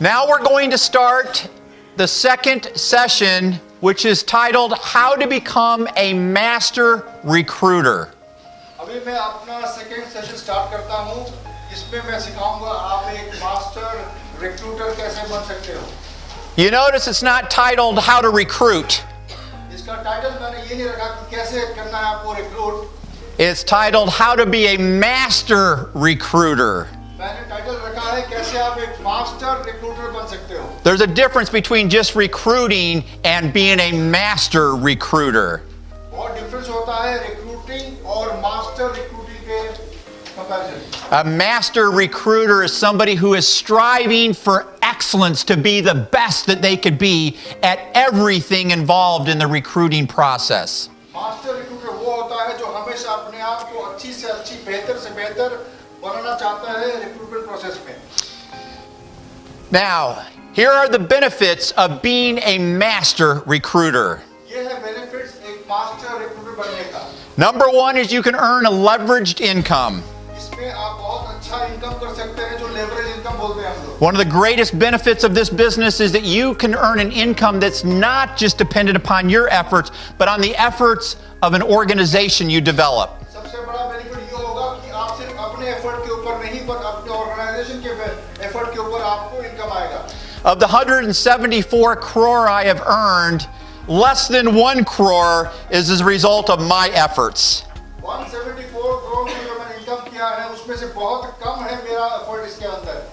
Now we're going to start the second session, which is titled How to Become a Master Recruiter. अभी मैं अपना second session start करता हूँ. इसमें मैं सिखाऊंगा आप एक मास्टर रिक्रूटर कैसे बन सकते हो. You notice it's not titled How to Recruit. इसका टाइटल मैंने ये नहीं रखा कि कैसे करना है आपको recruit. It's titled How to Be a Master Recruiter. मैंने टाइटल रखा है कैसे आप एक मास्टर रिक्रूटर बन सकते हो. There's a difference between just recruiting and being a master recruiter. बहुत डिफरेंस होता है रिक्रूटिंग और मास्टर रिक्रूटिंग के comparison. A master recruiter is somebody who is striving for excellence to be the best that they could be at everything involved in the recruiting process. Master recruiter वो होता है जो हमेशा अपने आप को अच्छी से अच्छी बेहतर से बेहतर बनाना चाहता है रिक्रूटमेंट प्रोसेस में. Now, here are the benefits of being a master recruiter. ये है बेनिफिट्स एक मास्टर रिक्रूटर बनने का. Number one is you can earn a leveraged income. इसमें आप बहुत अच्छा इनकम कर सकते हैं जो लेवरेज इनकम बोलते हैं हम लोग. One of the greatest benefits of this business is that you can earn an income that's not just dependent upon your efforts, but on the efforts of an organization you develop. सबसे बड़ा benefit ये होगा कि आप सिर्फ अपने effort के ऊपर नहीं पर अपने ऑर्गेनाइजेशन के एफर्ट के ऊपर आपको इनकम आएगा. Of the 174 crore I have earned, less than 1 crore is as a result of my efforts. 174 crore में जो मैंने इनकम किया है उसमें से बहुत कम है मेरा एफर्ट इसके अंदर.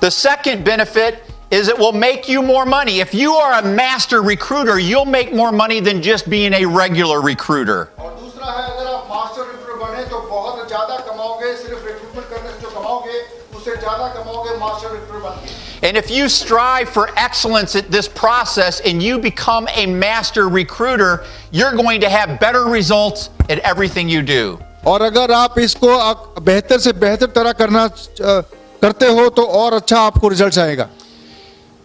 The second benefit is it will make you more money. If you are a master recruiter, you'll make more money than just being a regular recruiter. और दूसरा है अगर आप मास्टर रिक्रूटर बने तो बहुत ज्यादा कमाओगे. सिर्फ रिक्रूटमेंट करने से जो कमाओगे उससे ज्यादा कमाओगे मास्टर रिक्रूटर बन के. And if you strive for excellence at this process and you become a master recruiter, you're going to have better results at everything you do. और अगर आप इसको बेहतर से बेहतर तरह करते हो तो और अच्छा आपको रिजल्ट्स आएगा.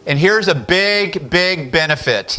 And here's a big benefit.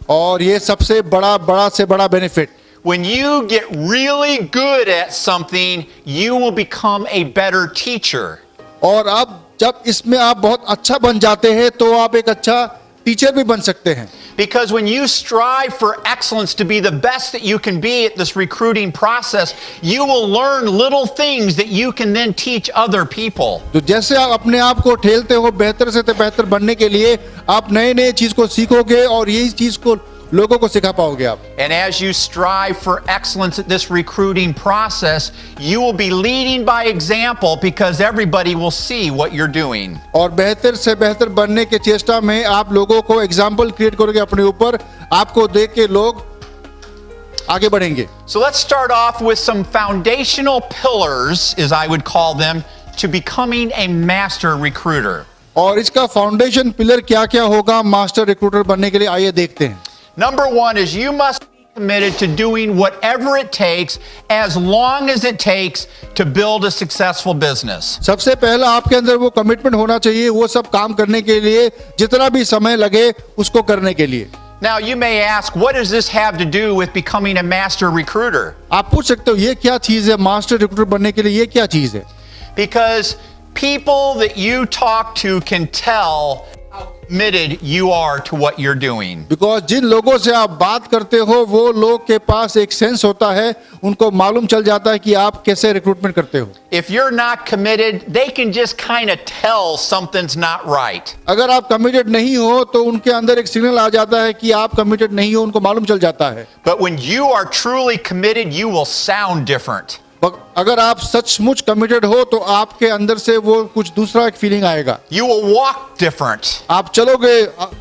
और ये सबसे बड़ा से बड़ा benefit. When you get really good at something, you will become a better teacher. और अब जब इसमें आप बहुत अच्छा बन जाते हैं तो आप एक अच्छा टीचर भी बन सकते हैं. Because when you strive for excellence to be the best that you can be at this recruiting process, you will learn little things that you can then teach other people. तो जैसे आप अपने आप को ठेलते हो बेहतर से बेहतर बनने के लिए आप नए चीज को सीखोगे और यही चीज को लोगों को सिखा पाओगे आप. And as you strive for excellence at this recruiting process, you will be leading by example because everybody will see what you're doing. और बेहतर से बेहतर बनने के चेष्टा में आप लोगों को एग्जाम्पल क्रिएट करोगे अपने ऊपर. आपको देख के लोग आगे बढ़ेंगे. So let's start off with some foundational pillars, as I would call them, to becoming a master recruiter. और इसका फाउंडेशन पिलर क्या क्या होगा मास्टर रिक्रूटर बनने के लिए आइए देखते हैं. Number one is you must be committed to doing whatever it takes as long as it takes to build a successful business. सबसे पहला आपके अंदर वो कमिटमेंट होना चाहिए वो सब काम करने के लिए जितना भी समय लगे उसको करने के लिए. Now you may ask, what does this have to do with becoming a master recruiter? आप पूछ सकते हो ये क्या चीज है मास्टर रिक्रूटर बनने के लिए ये क्या चीज है. Because people that you talk to can tell how committed you are to what you're doing. Because जिन लोगों से आप बात करते हो वो लोग के पास एक सेंस होता है. उनको मालूम चल जाता है कि आप कैसे रिक्रूटमेंट करते हो. If you're not committed, they can just kind of tell something's not right. अगर आप कमिटेड नहीं हो तो उनके अंदर एक सिग्नल आ जाता है कि आप कमिटेड नहीं हो. उनको मालूम चल जाता है. But when you are truly committed, you will sound different. अगर आप सचमुच कमिटेड हो तो आपके अंदर से वो कुछ दूसरा एक फीलिंग आएगा. You will walk different. आप चलोगे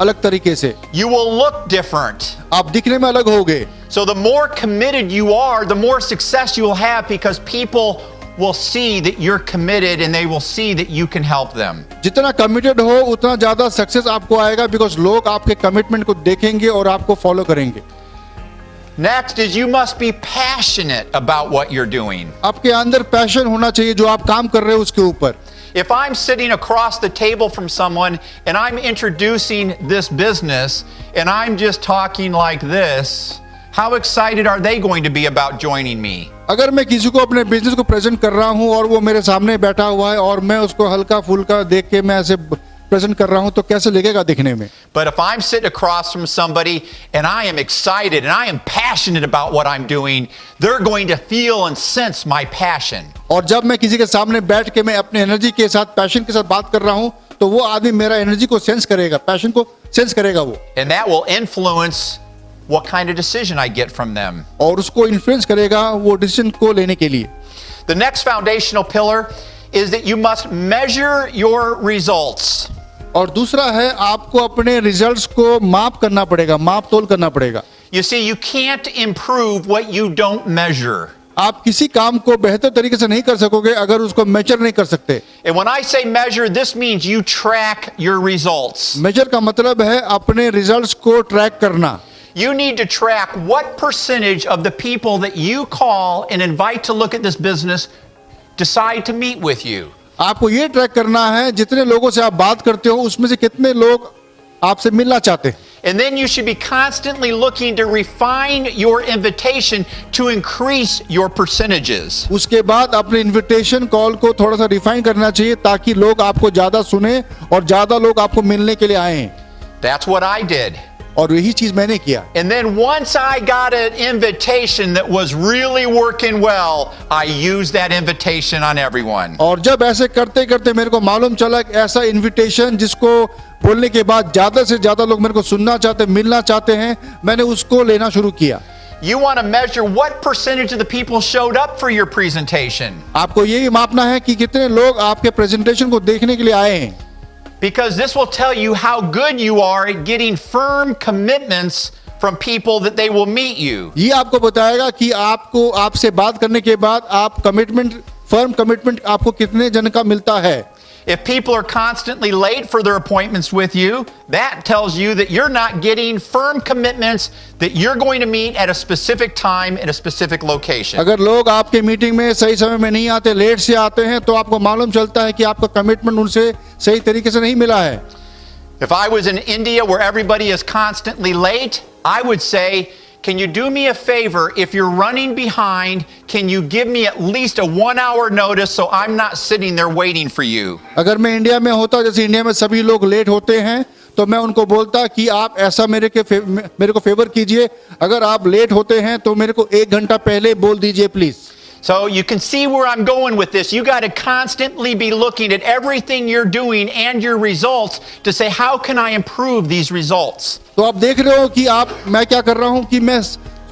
अलग तरीके से. You will look different. आप दिखने में अलग होगे. So the more committed you are, the more success you will have because people will see that you're committed and they will see that you can help them. जितना committed हो उतना ज्यादा success आपको आएगा बिकॉज लोग आपके commitment को देखेंगे और आपको फॉलो करेंगे. Next is you must be passionate about what you're doing. आपके अंदर पैशन होना चाहिए जो आप काम कर रहे हो उसके ऊपर. If I'm sitting across the table from someone and I'm introducing this business and I'm just talking like this, how excited are they going to be about joining me? अगर मैं किसी को अपने बिजनेस को प्रेजेंट कर रहा हूं और वो मेरे सामने बैठा हुआ है और मैं उसको हल्का फुल्का देख के मैं ऐसे प्रेजेंट कर रहा हूं तो कैसे लगेगा दिखने में। But if I'm sitting across from somebody and I am excited and I am passionate about what I'm doing, they're going to feel and sense my passion. और जब मैं किसी के सामने बैठ के मैं अपने एनर्जी के साथ, पैशन के साथ बात कर रहा हूं तो वो आदमी मेरा एनर्जी को सेंस करेगा, पैशन को सेंस करेगा वो, And that will influence what kind of decision I get from them. और उसको इन्फ्लुएंस करेगा वो डिसीजन को लेने के लिए। The next foundational pillar is that you must measure your results. और दूसरा है आपको अपने रिजल्ट्स को माप करना पड़ेगा, माप तोल करना पड़ेगा। You see, you can't improve what you don't measure. आप किसी काम को बेहतर तरीके से नहीं कर सकोगे अगर उसको मेजर नहीं कर सकते। And when I say measure, this means you track your results. Major का मतलब है अपने रिजल्ट्स को ट्रैक करना। You need to track what percentage of the people that you call and invite to look at this business decide to meet with you. आपको ये track करना है जितने लोगों से आप बात करते हो उसमें से कितने लोग आपसे मिलना चाहते हैं। And then you should be constantly looking to refine your invitation to increase your percentages. उसके बाद अपने इनविटेशन कॉल को थोड़ा सा रिफाइन करना चाहिए ताकि लोग आपको ज्यादा सुने और ज्यादा लोग आपको मिलने के लिए आए। That's what I did. और यही चीज मैंने किया। And then once I got an invitation that was really working well, I used that invitation on everyone. और जब ऐसे करते करते मेरे को मालूम चला कि ऐसा इनविटेशन जिसको बोलने के बाद ज्यादा से ज्यादा लोग मेरे को सुनना चाहते, मिलना चाहते हैं, मैंने उसको लेना शुरू किया। You want to measure what percentage of the people showed up for your presentation. आपको यही मापना है कि कितने लोग आपके प्रेजेंटेशन को देखने के लिए आए हैं। Because this will tell you how good you are at getting firm commitments from people that they will meet you. ये आपको बताएगा कि आपको आपसे बात करने के बाद आप कमिटमेंट, फर्म कमिटमेंट आपको कितने जन का मिलता है। If people are constantly late for their appointments with you, that tells you that you're not getting firm commitments that you're going to meet at a specific time at a specific location. अगर लोग आपके meeting में सही समय में नहीं आते, late से आते हैं, तो आपको मालूम चलता है कि आपका कमिटमेंट उनसे सही तरीके से नहीं मिला है। If I was in India where everybody is constantly late, I would say, can you do me a favor? If you're running behind, can you give me at least a 1 hour notice so I'm not sitting there waiting for you? अगर मैं India में होता, जैसे India में सभी लोग late होते हैं, तो मैं उनको बोलता कि आप ऐसा मेरे को फेवर कीजिए, अगर आप लेट होते हैं तो मेरे को 1 घंटा पहले बोल दीजिए please. So you can see where I'm going with this. You got to constantly be looking at everything you're doing and your results to say, how can I improve these results? तो आप देख रहे हो कि मैं क्या कर रहा हूं कि मैं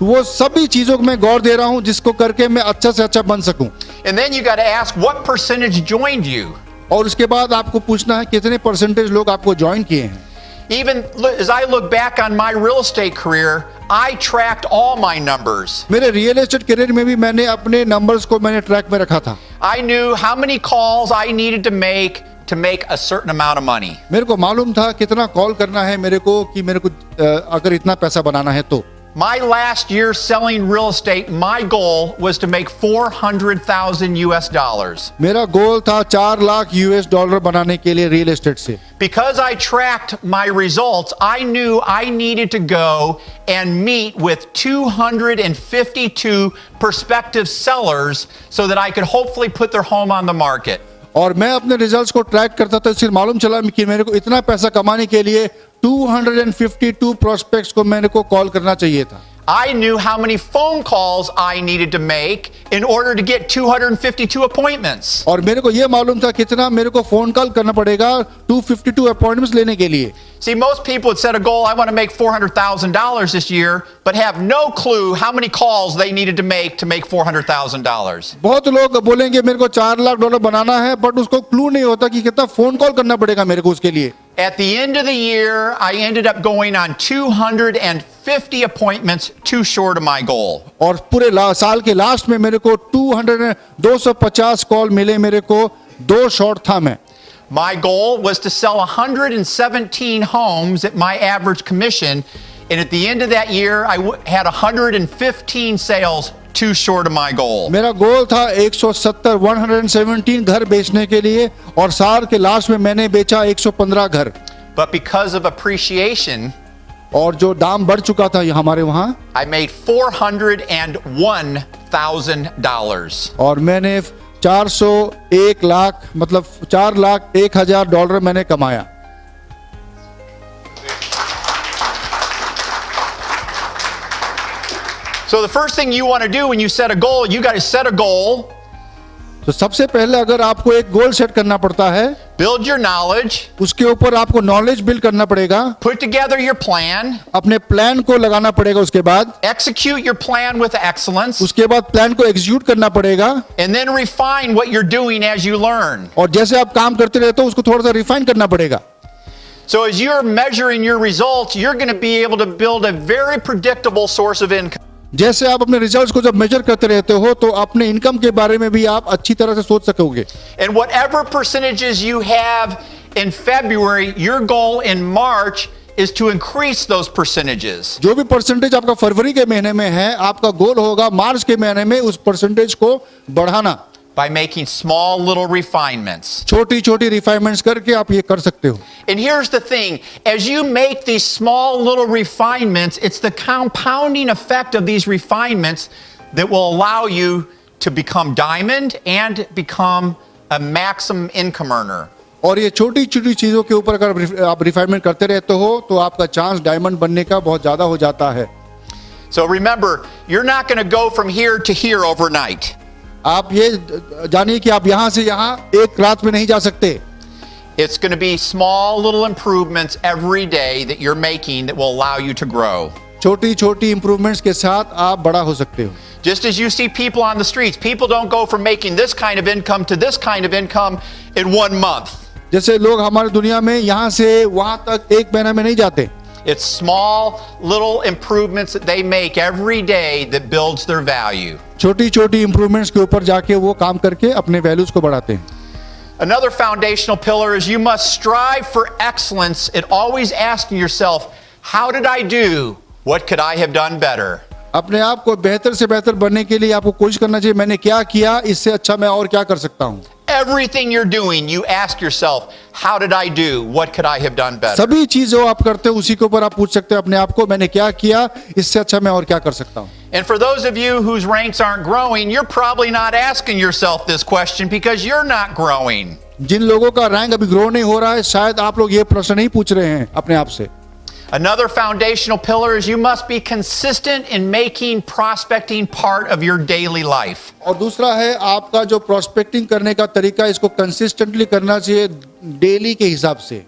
वो सभी चीजों को मैं गौर दे रहा हूं जिसको करके मैं अच्छा से अच्छा बन सकूं। And then you got to ask what percentage joined you. और उसके बाद आपको पूछना है कितने परसेंटेज लोग आपको ज्वाइन किए हैं। Even as I look back on my real estate career, I tracked all my numbers. मेरे रियल एस्टेट करियर में भी मैंने अपने नंबर्स को मैंने ट्रैक में रखा था। I knew how many calls I needed to make a certain amount of money. मेरे को मालूम था कितना कॉल करना है मेरे को कि मेरे को अगर इतना पैसा बनाना है तो। My last year selling real estate, my goal was to make $400,000 US. मेरा गोल था 4 लाख US डॉलर बनाने के लिए रियल एस्टेट से। Because I tracked my results, I knew I needed to go and meet with 252 prospective sellers so that I could hopefully put their home on the market. और मैं अपने results को track करता था, इससे मालूम चला कि मेरे को इतना पैसा कमाने के लिए 252 प्रोस्पेक्ट्स को मेरे को कॉल करना चाहिए था। I knew how many phone calls I needed to make in order to get 252 appointments. और मेरे को ये मालूम था कितना मेरे को फोन कॉल करना पड़ेगा 252 अपॉइंटमेंट्स लेने के लिए। See, most people had set a goal, I want to make $400,000 this year, but have no clue how many calls they needed to make $400,000. बहुत लोग बोलेंगे मेरे को 4 लाख डॉलर बनाना है, बट उसको क्लू नहीं होता कि कितना फोन कॉल करना पड़ेगा मेरे को उसके लिए। At the end of the year, I ended up going on 250 appointments, too short of my goal. और पूरे साल के लास्ट में मेरे को 250 कॉल मिले, मेरे को 2 शॉर्ट था मैं। My goal was to sell 117 homes at my average commission, and at the end of that year, I had 115 sales, too short of my goal. मेरा गोल था 117 घर बेचने के लिए, और साल के लास्ट में मैंने बेचा 115 घर। But because of appreciation, और जो दाम बढ़ चुका था हमारे वहाँ, I made $401,000. और मैंने 401 लाख मतलब $4,01,000 मैंने कमाया। So the first thing you want to do when you set a goal, you got to set a goal, तो सबसे पहले अगर आपको एक गोल सेट करना पड़ता है, build your knowledge, उसके ऊपर आपको नॉलेज बिल्ड करना पड़ेगा, put together your plan, अपने प्लान को लगाना पड़ेगा, उसके बाद execute your plan with excellence, उसके बाद प्लान को एग्जीक्यूट करना पड़ेगा, and then refine what you're doing as you learn. और जैसे आप काम करते रहते हो उसको थोड़ा सा रिफाइन करना पड़ेगा. So as you're measuring your results, you're going to be able to build a very predictable source of income. जैसे आप अपने रिजल्ट्स को जब मेजर करते रहते हो तो अपने इनकम के बारे में भी आप अच्छी तरह से सोच सकोगे. And whatever percentages you have in February, your goal in March is to increase those percentages. जो भी परसेंटेज आपका फरवरी के महीने में है, आपका गोल होगा मार्च के महीने में उस परसेंटेज को बढ़ाना. By making small little refinements. छोटी छोटी रिफाइनमेंट्स करके आप ये कर सकते हो. And here's the thing, as you make these small little refinements, it's the compounding effect of these refinements that will allow you to become diamond and become a maximum income earner. और ये छोटी छोटी चीजों के ऊपर अगर आप refinement करते रहते हो तो आपका चांस डायमंड बनने का बहुत ज्यादा हो जाता है. So remember, you're not going to go from here to here overnight. आप ये जानिए कि आप यहां से यहां एक रात में नहीं जा सकते. It's going to be small little improvements every day that you're making that will allow you to grow. छोटी छोटी इंप्रूवमेंट्स के साथ आप बड़ा हो सकते हो. Just as you see people on the streets, people don't go from making this kind of income to this kind of income in 1 month. जैसे लोग हमारी दुनिया में यहां से वहां तक एक महीना में नहीं जाते. It's small little improvements that they make every day that builds their value. छोटी छोटी इंप्रूवमेंट्स के ऊपर जाके वो काम करके अपने वैल्यूज को बढ़ाते हैं. Another foundational pillar is you must strive for excellence at always asking yourself, how did I do? What could I have done better? अपने आप को बेहतर से बेहतर बनने के लिए आपको कोशिश करना चाहिए, मैंने क्या किया, इससे अच्छा मैं और क्या कर सकता हूँ. Everything you're doing, you ask yourself, how did I do? What could I have done better? सभी चीज जो आप करते हो उसी के ऊपर आप पूछ सकते हो अपने आप को, मैंने क्या किया, इससे अच्छा मैं और क्या कर सकता हूँ. And for those of you whose ranks aren't growing, you're probably not asking yourself this question because you're not growing. जिन लोगों का रैंक अभी ग्रो नहीं हो रहा है, शायद आप लोग ये प्रश्न नहीं पूछ रहे हैं अपने आप से. Another foundational pillar is you must be consistent in making prospecting part of your daily life. और दूसरा है आपका जो प्रोस्पेक्टिंग करने का तरीका, इसको कंसिस्टेंटली करना चाहिए डेली के हिसाब से.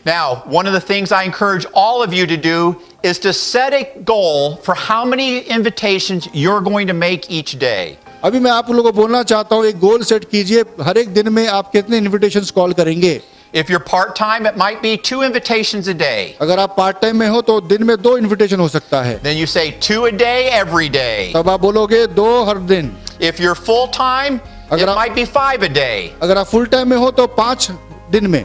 Now, one of the things I encourage all of you to do is to set a goal for how many invitations you're going to make each day. अभी मैं आप लोगों को बोलना चाहता हूँ, एक गोल सेट कीजिए, हर एक दिन में आप कितने इनविटेशंस कॉल करेंगे. If you're part-time, it might be 2 invitations a day. अगर आप पार्ट टाइम में हो तो दिन में 2 इनविटेशन हो सकता है. Then you say 2 a day every day. तब आप बोलोगे 2 हर दिन. If you're full-time, it अगर आप- might be 5 a day. अगर आप फुल टाइम में हो तो 5 दिन में.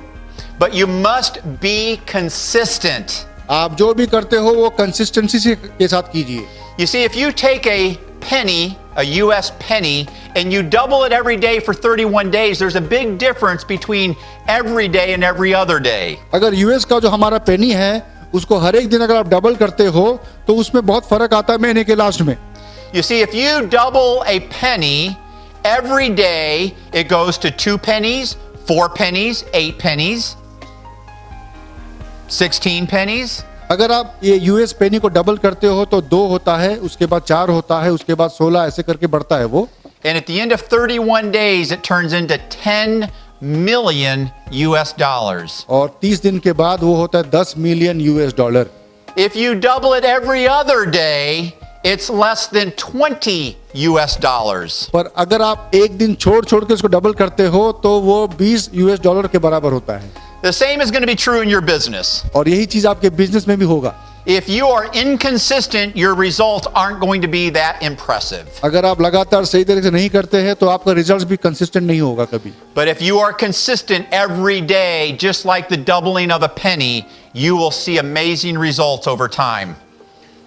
But you must be consistent. आप जो भी करते हो वो कंसिस्टेंसी के साथ कीजिए. You see, if you take a penny, a US penny, and you double it every day for 31 days, there's a big difference between every day and every other day. अगर यूएस का जो हमारा पेनी है उसको हर एक दिन अगर आप डबल करते हो तो उसमें बहुत फर्क आता है महीने के लास्ट में. You see, if you double a penny every day, it goes to 2 pennies, 4 pennies, 8 pennies, 16 pennies. अगर आप ये यूएस पेनी को डबल करते हो तो 2 होता है, उसके बाद 4 होता है, उसके बाद 16, ऐसे करके बढ़ता है वो. And at the end of 31 days, it turns into 10 million US dollars. और 30 दिन के बाद वो होता है 10 million US dollar. If you double it every other day, it's less than 20 US dollars. पर अगर आप एक दिन छोड़ छोड़ के उसको डबल करते हो तो वो 20 यूएस डॉलर के बराबर होता है. The same is going to be true in your business. और यही चीज आपके बिजनेस में भी होगा. If you are inconsistent, your results aren't going to be that impressive. अगर आप लगातार सही तरीके से नहीं करते हैं तो आपका रिजल्ट भी कंसिस्टेंट नहीं होगा कभी. But if you are consistent every day, just like the doubling of a penny, you will see amazing results over time.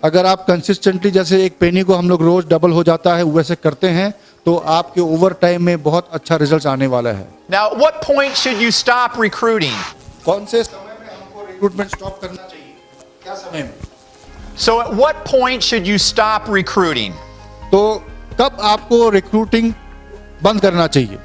अगर आप कंसिस्टेंटली जैसे एक पेनी को हम लोग रोज डबल हो जाता है वैसे करते हैं तो आपके ओवर टाइम में बहुत अच्छा रिजल्ट आने वाला है. Now, at what point should you stop recruiting? कौन से समय में हमको रिक्रूटमेंट स्टॉप करना चाहिए, क्या समय में? So, at what point should you stop recruiting? तो कब आपको रिक्रूटिंग बंद करना चाहिए?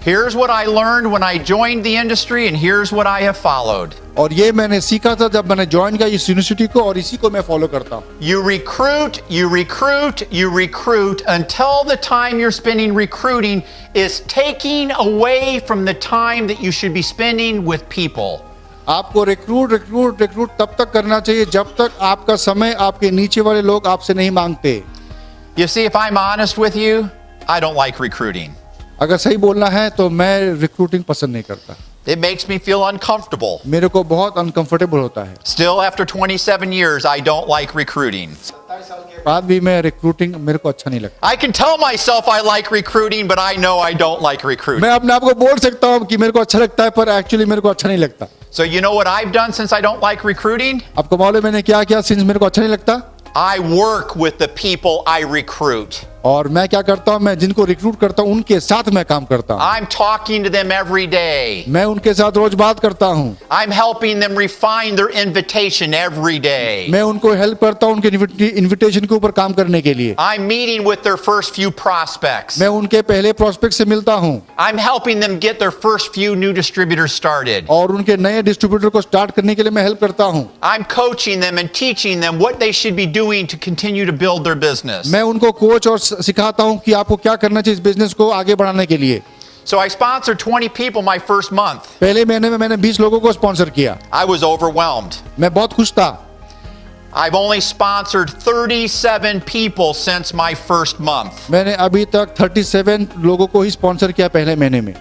Here's what I learned when I joined the industry, and here's what I have followed. और ये मैंने सीखा था जब मैंने ज्वाइन किया इस यूनिवर्सिटी को, और इसी को मैं फॉलो करता हूँ। You recruit, you recruit, you recruit until the time you're spending recruiting is taking away from the time that you should be spending with people. आपको रिक्रूट तब तक करना चाहिए जब तक आपका समय आपके नीचे वाले लोग आपसे नहीं मांगते। You see, if I'm honest with you, I don't like recruiting. अगर सही बोलना है तो मैं रिक्रूटिंग पसंद नहीं करता। It makes me feel uncomfortable. मेरे को बहुत अनकंफर्टेबल होता है। Still, after 27 years, I don't like recruiting. 27 साल के बाद भी मैं रिक्रूटिंग मेरे को अच्छा नहीं लगता। I can tell myself I like recruiting, but I know I don't like recruiting. मैं अपने आप को बोल सकता हूँ कि मेरे को अच्छा लगता है, पर एक्चुअली मेरे को अच्छा नहीं लगता। So you know what I've done since I don't like recruiting? आपको मालूम है मैंने क्या किया सिंस मेरे को अच्छा नहीं लगता? I work with the people I recruit. और मैं क्या करता हूँ, मैं जिनको रिक्रूट करता हूँ उनके साथ मैं काम करता हूँ। I'm talking to them every day. मैं उनके साथ रोज बात करता हूँ। I'm helping them refine their invitation every day. मैं उनको हेल्प करता हूँ उनके इनविटेशन के ऊपर काम करने के लिए। I'm meeting with their first few prospects. मैं उनके पहले प्रोस्पेक्ट से मिलता हूँ I'm helping them get their first few new distributors started. और उनके नए डिस्ट्रीब्यूटर को स्टार्ट करने के लिए मैं हेल्प करता हूँ। I'm coaching them and teaching them what they should be doing to continue to build their business. मैं उनको कोच और सिखाता हूँ कि आपको क्या करना चाहिए इस बिजनेस को आगे बढ़ाने के लिए। So I sponsored 20 people my first month. पहले महीने में मैंने 20 लोगों को स्पॉन्सर किया। I was overwhelmed. मैं बहुत खुश था। I've only sponsored 37 people since my first month. मैंने अभी तक 37 लोगों को ही स्पॉन्सर किया पहले महीने में।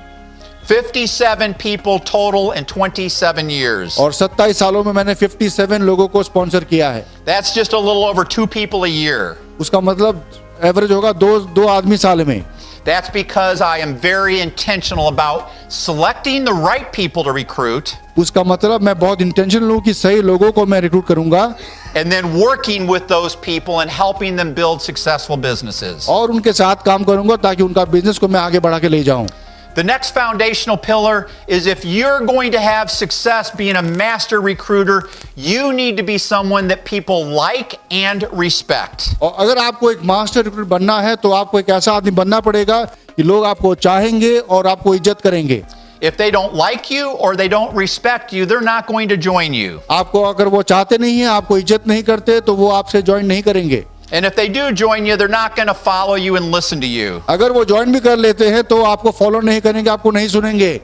57 people total in 27 years. और 27 सालों में मैंने 57 लोगों को स्पॉन्सर किया है। That's just a little over 2 people a year. उसका मतलब एवरेज होगा दो आदमी साल में। That's because I am very intentional about selecting the right people to recruit उसका मतलब मैं बहुत इंटेंशनल हूँ कि सही लोगों को मैं रिक्रूट करूंगा and then working with those people and helping them build successful businesses. और उनके साथ काम करूंगा ताकि उनका बिजनेस को मैं आगे बढ़ा के ले जाऊं। The next foundational pillar is if you're going to have success being a master recruiter, you need to be someone that people like and respect. और अगर आपको एक मास्टर रिक्रूटर बनना है तो आपको एक ऐसा आदमी बनना पड़ेगा कि लोग आपको चाहेंगे और आपको इज्जत करेंगे। If they don't like you or they don't respect you, they're not going to join you. आपको अगर वो चाहते नहीं है, आपको इज्जत नहीं करते, तो वो आपसे ज्वाइन नहीं करेंगे। And if they do join you, they're not going to follow you and listen to you. अगर वो ज्वाइन भी कर लेते हैं तो आपको फॉलो नहीं करेंगे, आपको नहीं सुनेंगे।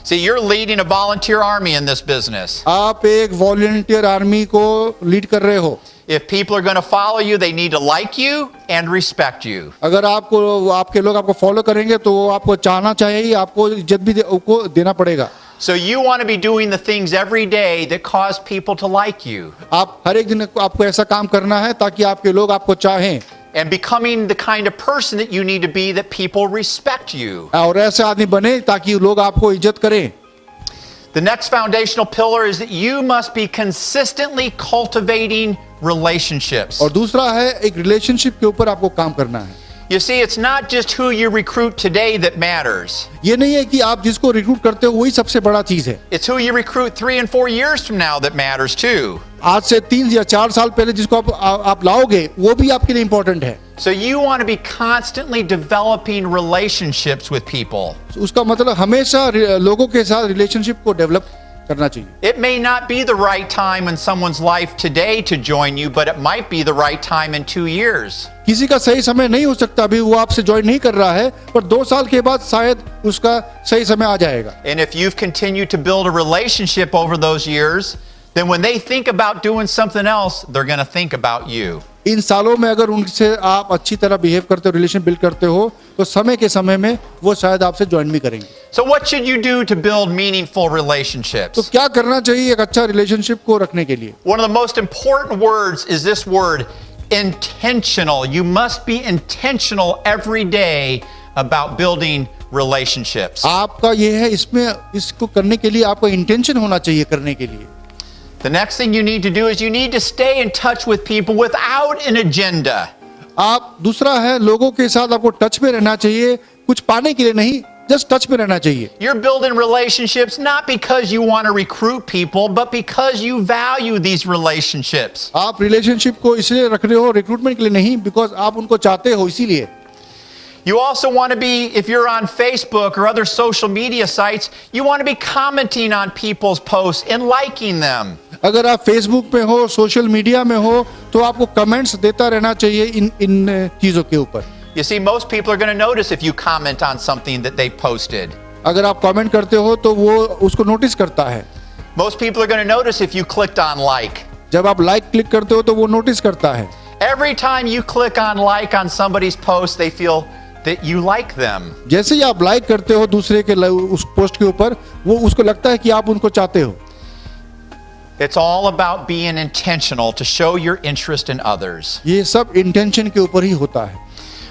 See, you're leading a volunteer army in this business. आप एक वॉलंटियर आर्मी को लीड कर रहे हो। If people are going to follow you, they need to like you and respect you. अगर आपके लोग आपको फॉलो करेंगे तो वो आपको चाहना चाहिए, आपको इज्जत भी उनको देना पड़ेगा। So you want to be doing the things every day that cause people to like you. आप हर एक दिन आपको ऐसा काम करना है ताकि आपके लोग आपको चाहें। And becoming the kind of person that you need to be that people respect you. और ऐसे आदमी बने ताकि लोग आपको इज्जत करें। The next foundational pillar is that you must be consistently cultivating relationships. और दूसरा है एक रिलेशनशिप के ऊपर आपको काम करना है। You see, it's not just who you recruit today that matters. ये नहीं है कि आप जिसको रिक्रूट करते हो वही सबसे बड़ा चीज है। It's who you recruit 3 and 4 years from now that matters too. आज से 3 या 4 साल पहले जिसको आप लाओगे वो भी आपके लिए इंपॉर्टेंट है। So you want to be constantly developing relationships with people. उसका मतलब हमेशा लोगों के साथ रिलेशनशिप को डेवलप करना चाहिए। It may not be the right time in someone's life today to join you, but it might be the right time in 2 years. किसी का सही समय नहीं हो सकता, अभी वो आपसे ज्वाइन नहीं कर रहा है, पर 2 साल के बाद शायद उसका सही समय आ जाएगा। And if you've continued to build a relationship over those years, then when they think about doing something else, they're going to think about you. इन सालों में अगर उनसे आप अच्छी तरह बिहेव करते हो, रिलेशन बिल्ड करते हो, तो समय में वो शायद आपसे ज्वाइन भी करेंगे। So what should you do to build meaningful तो relationships? क्या करना चाहिए एक अच्छा रिलेशनशिप को रखने के लिए? One of the most important words is this word, intentional. You must be intentional every day about building relationships. आपका ये है, इसको करने के लिए आपका इंटेंशन होना चाहिए करने के लिए। The next thing you need to do is you need to stay in touch with people without an agenda. आप दूसरा है लोगों के साथ आपको टच में रहना चाहिए, कुछ पाने के लिए नहीं, जस्ट टच में रहना चाहिए। You're building relationships not because you want to recruit people, but because you value these relationships. आप रिलेशनशिप को इसलिए रख रहे हो रिक्रूटमेंट के लिए नहीं, बिकॉज आप उनको चाहते हो इसीलिए। You also want to be, if you're on Facebook or other social media sites, you want to be commenting on people's posts and liking them. अगर आप फेसबुक पे हो, सोशल मीडिया में हो, तो आपको कमेंट्स देता रहना चाहिए इन चीजों के ऊपर. You see, most people are going to notice if you comment on something that they posted. अगर आप कमेंट करते हो तो वो उसको नोटिस करता है. Most people are going to notice if you clicked on like. जब आप लाइक क्लिक करते हो तो वो नोटिस करता है. Every time you click on like on somebody's post, they feel that you like them. जैसे ही आप लाइक करते हो दूसरे के उस पोस्ट के ऊपर, वो उसको लगता है कि आप उनको चाहते हो. It's all about being intentional to show your interest in others. ये सब इंटेंशन के ऊपर ही होता है.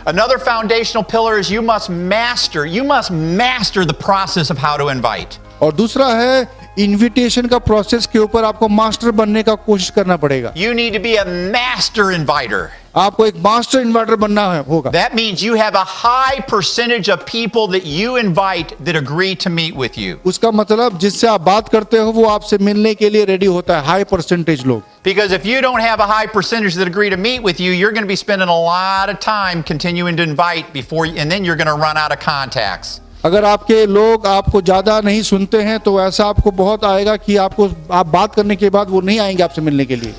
Another foundational pillar is you must master the process of how to invite. और दूसरा है इनविटेशन का प्रोसेस के ऊपर आपको मास्टर बनने का कोशिश करना पड़ेगा. You need to be a master inviter. आपको एक मास्टर इन्वाइटर बनना होगा. That means you have a high percentage of people that you invite that agree to meet with you. उसका मतलब जिससे आप बात करते हो वो आपसे मिलने के लिए रेडी होता है. हाई परसेंटेज लोग. Because if you don't have a high percentage that agree to meet with you, you're going to be spending a lot of time continuing to invite and then you're going to run out of contacts. अगर आपके लोग आपको ज्यादा नहीं सुनते हैं तो ऐसा आपको बहुत आएगा कि आप बात करने के बाद वो नहीं आएंगे आपसे मिलने के लिए.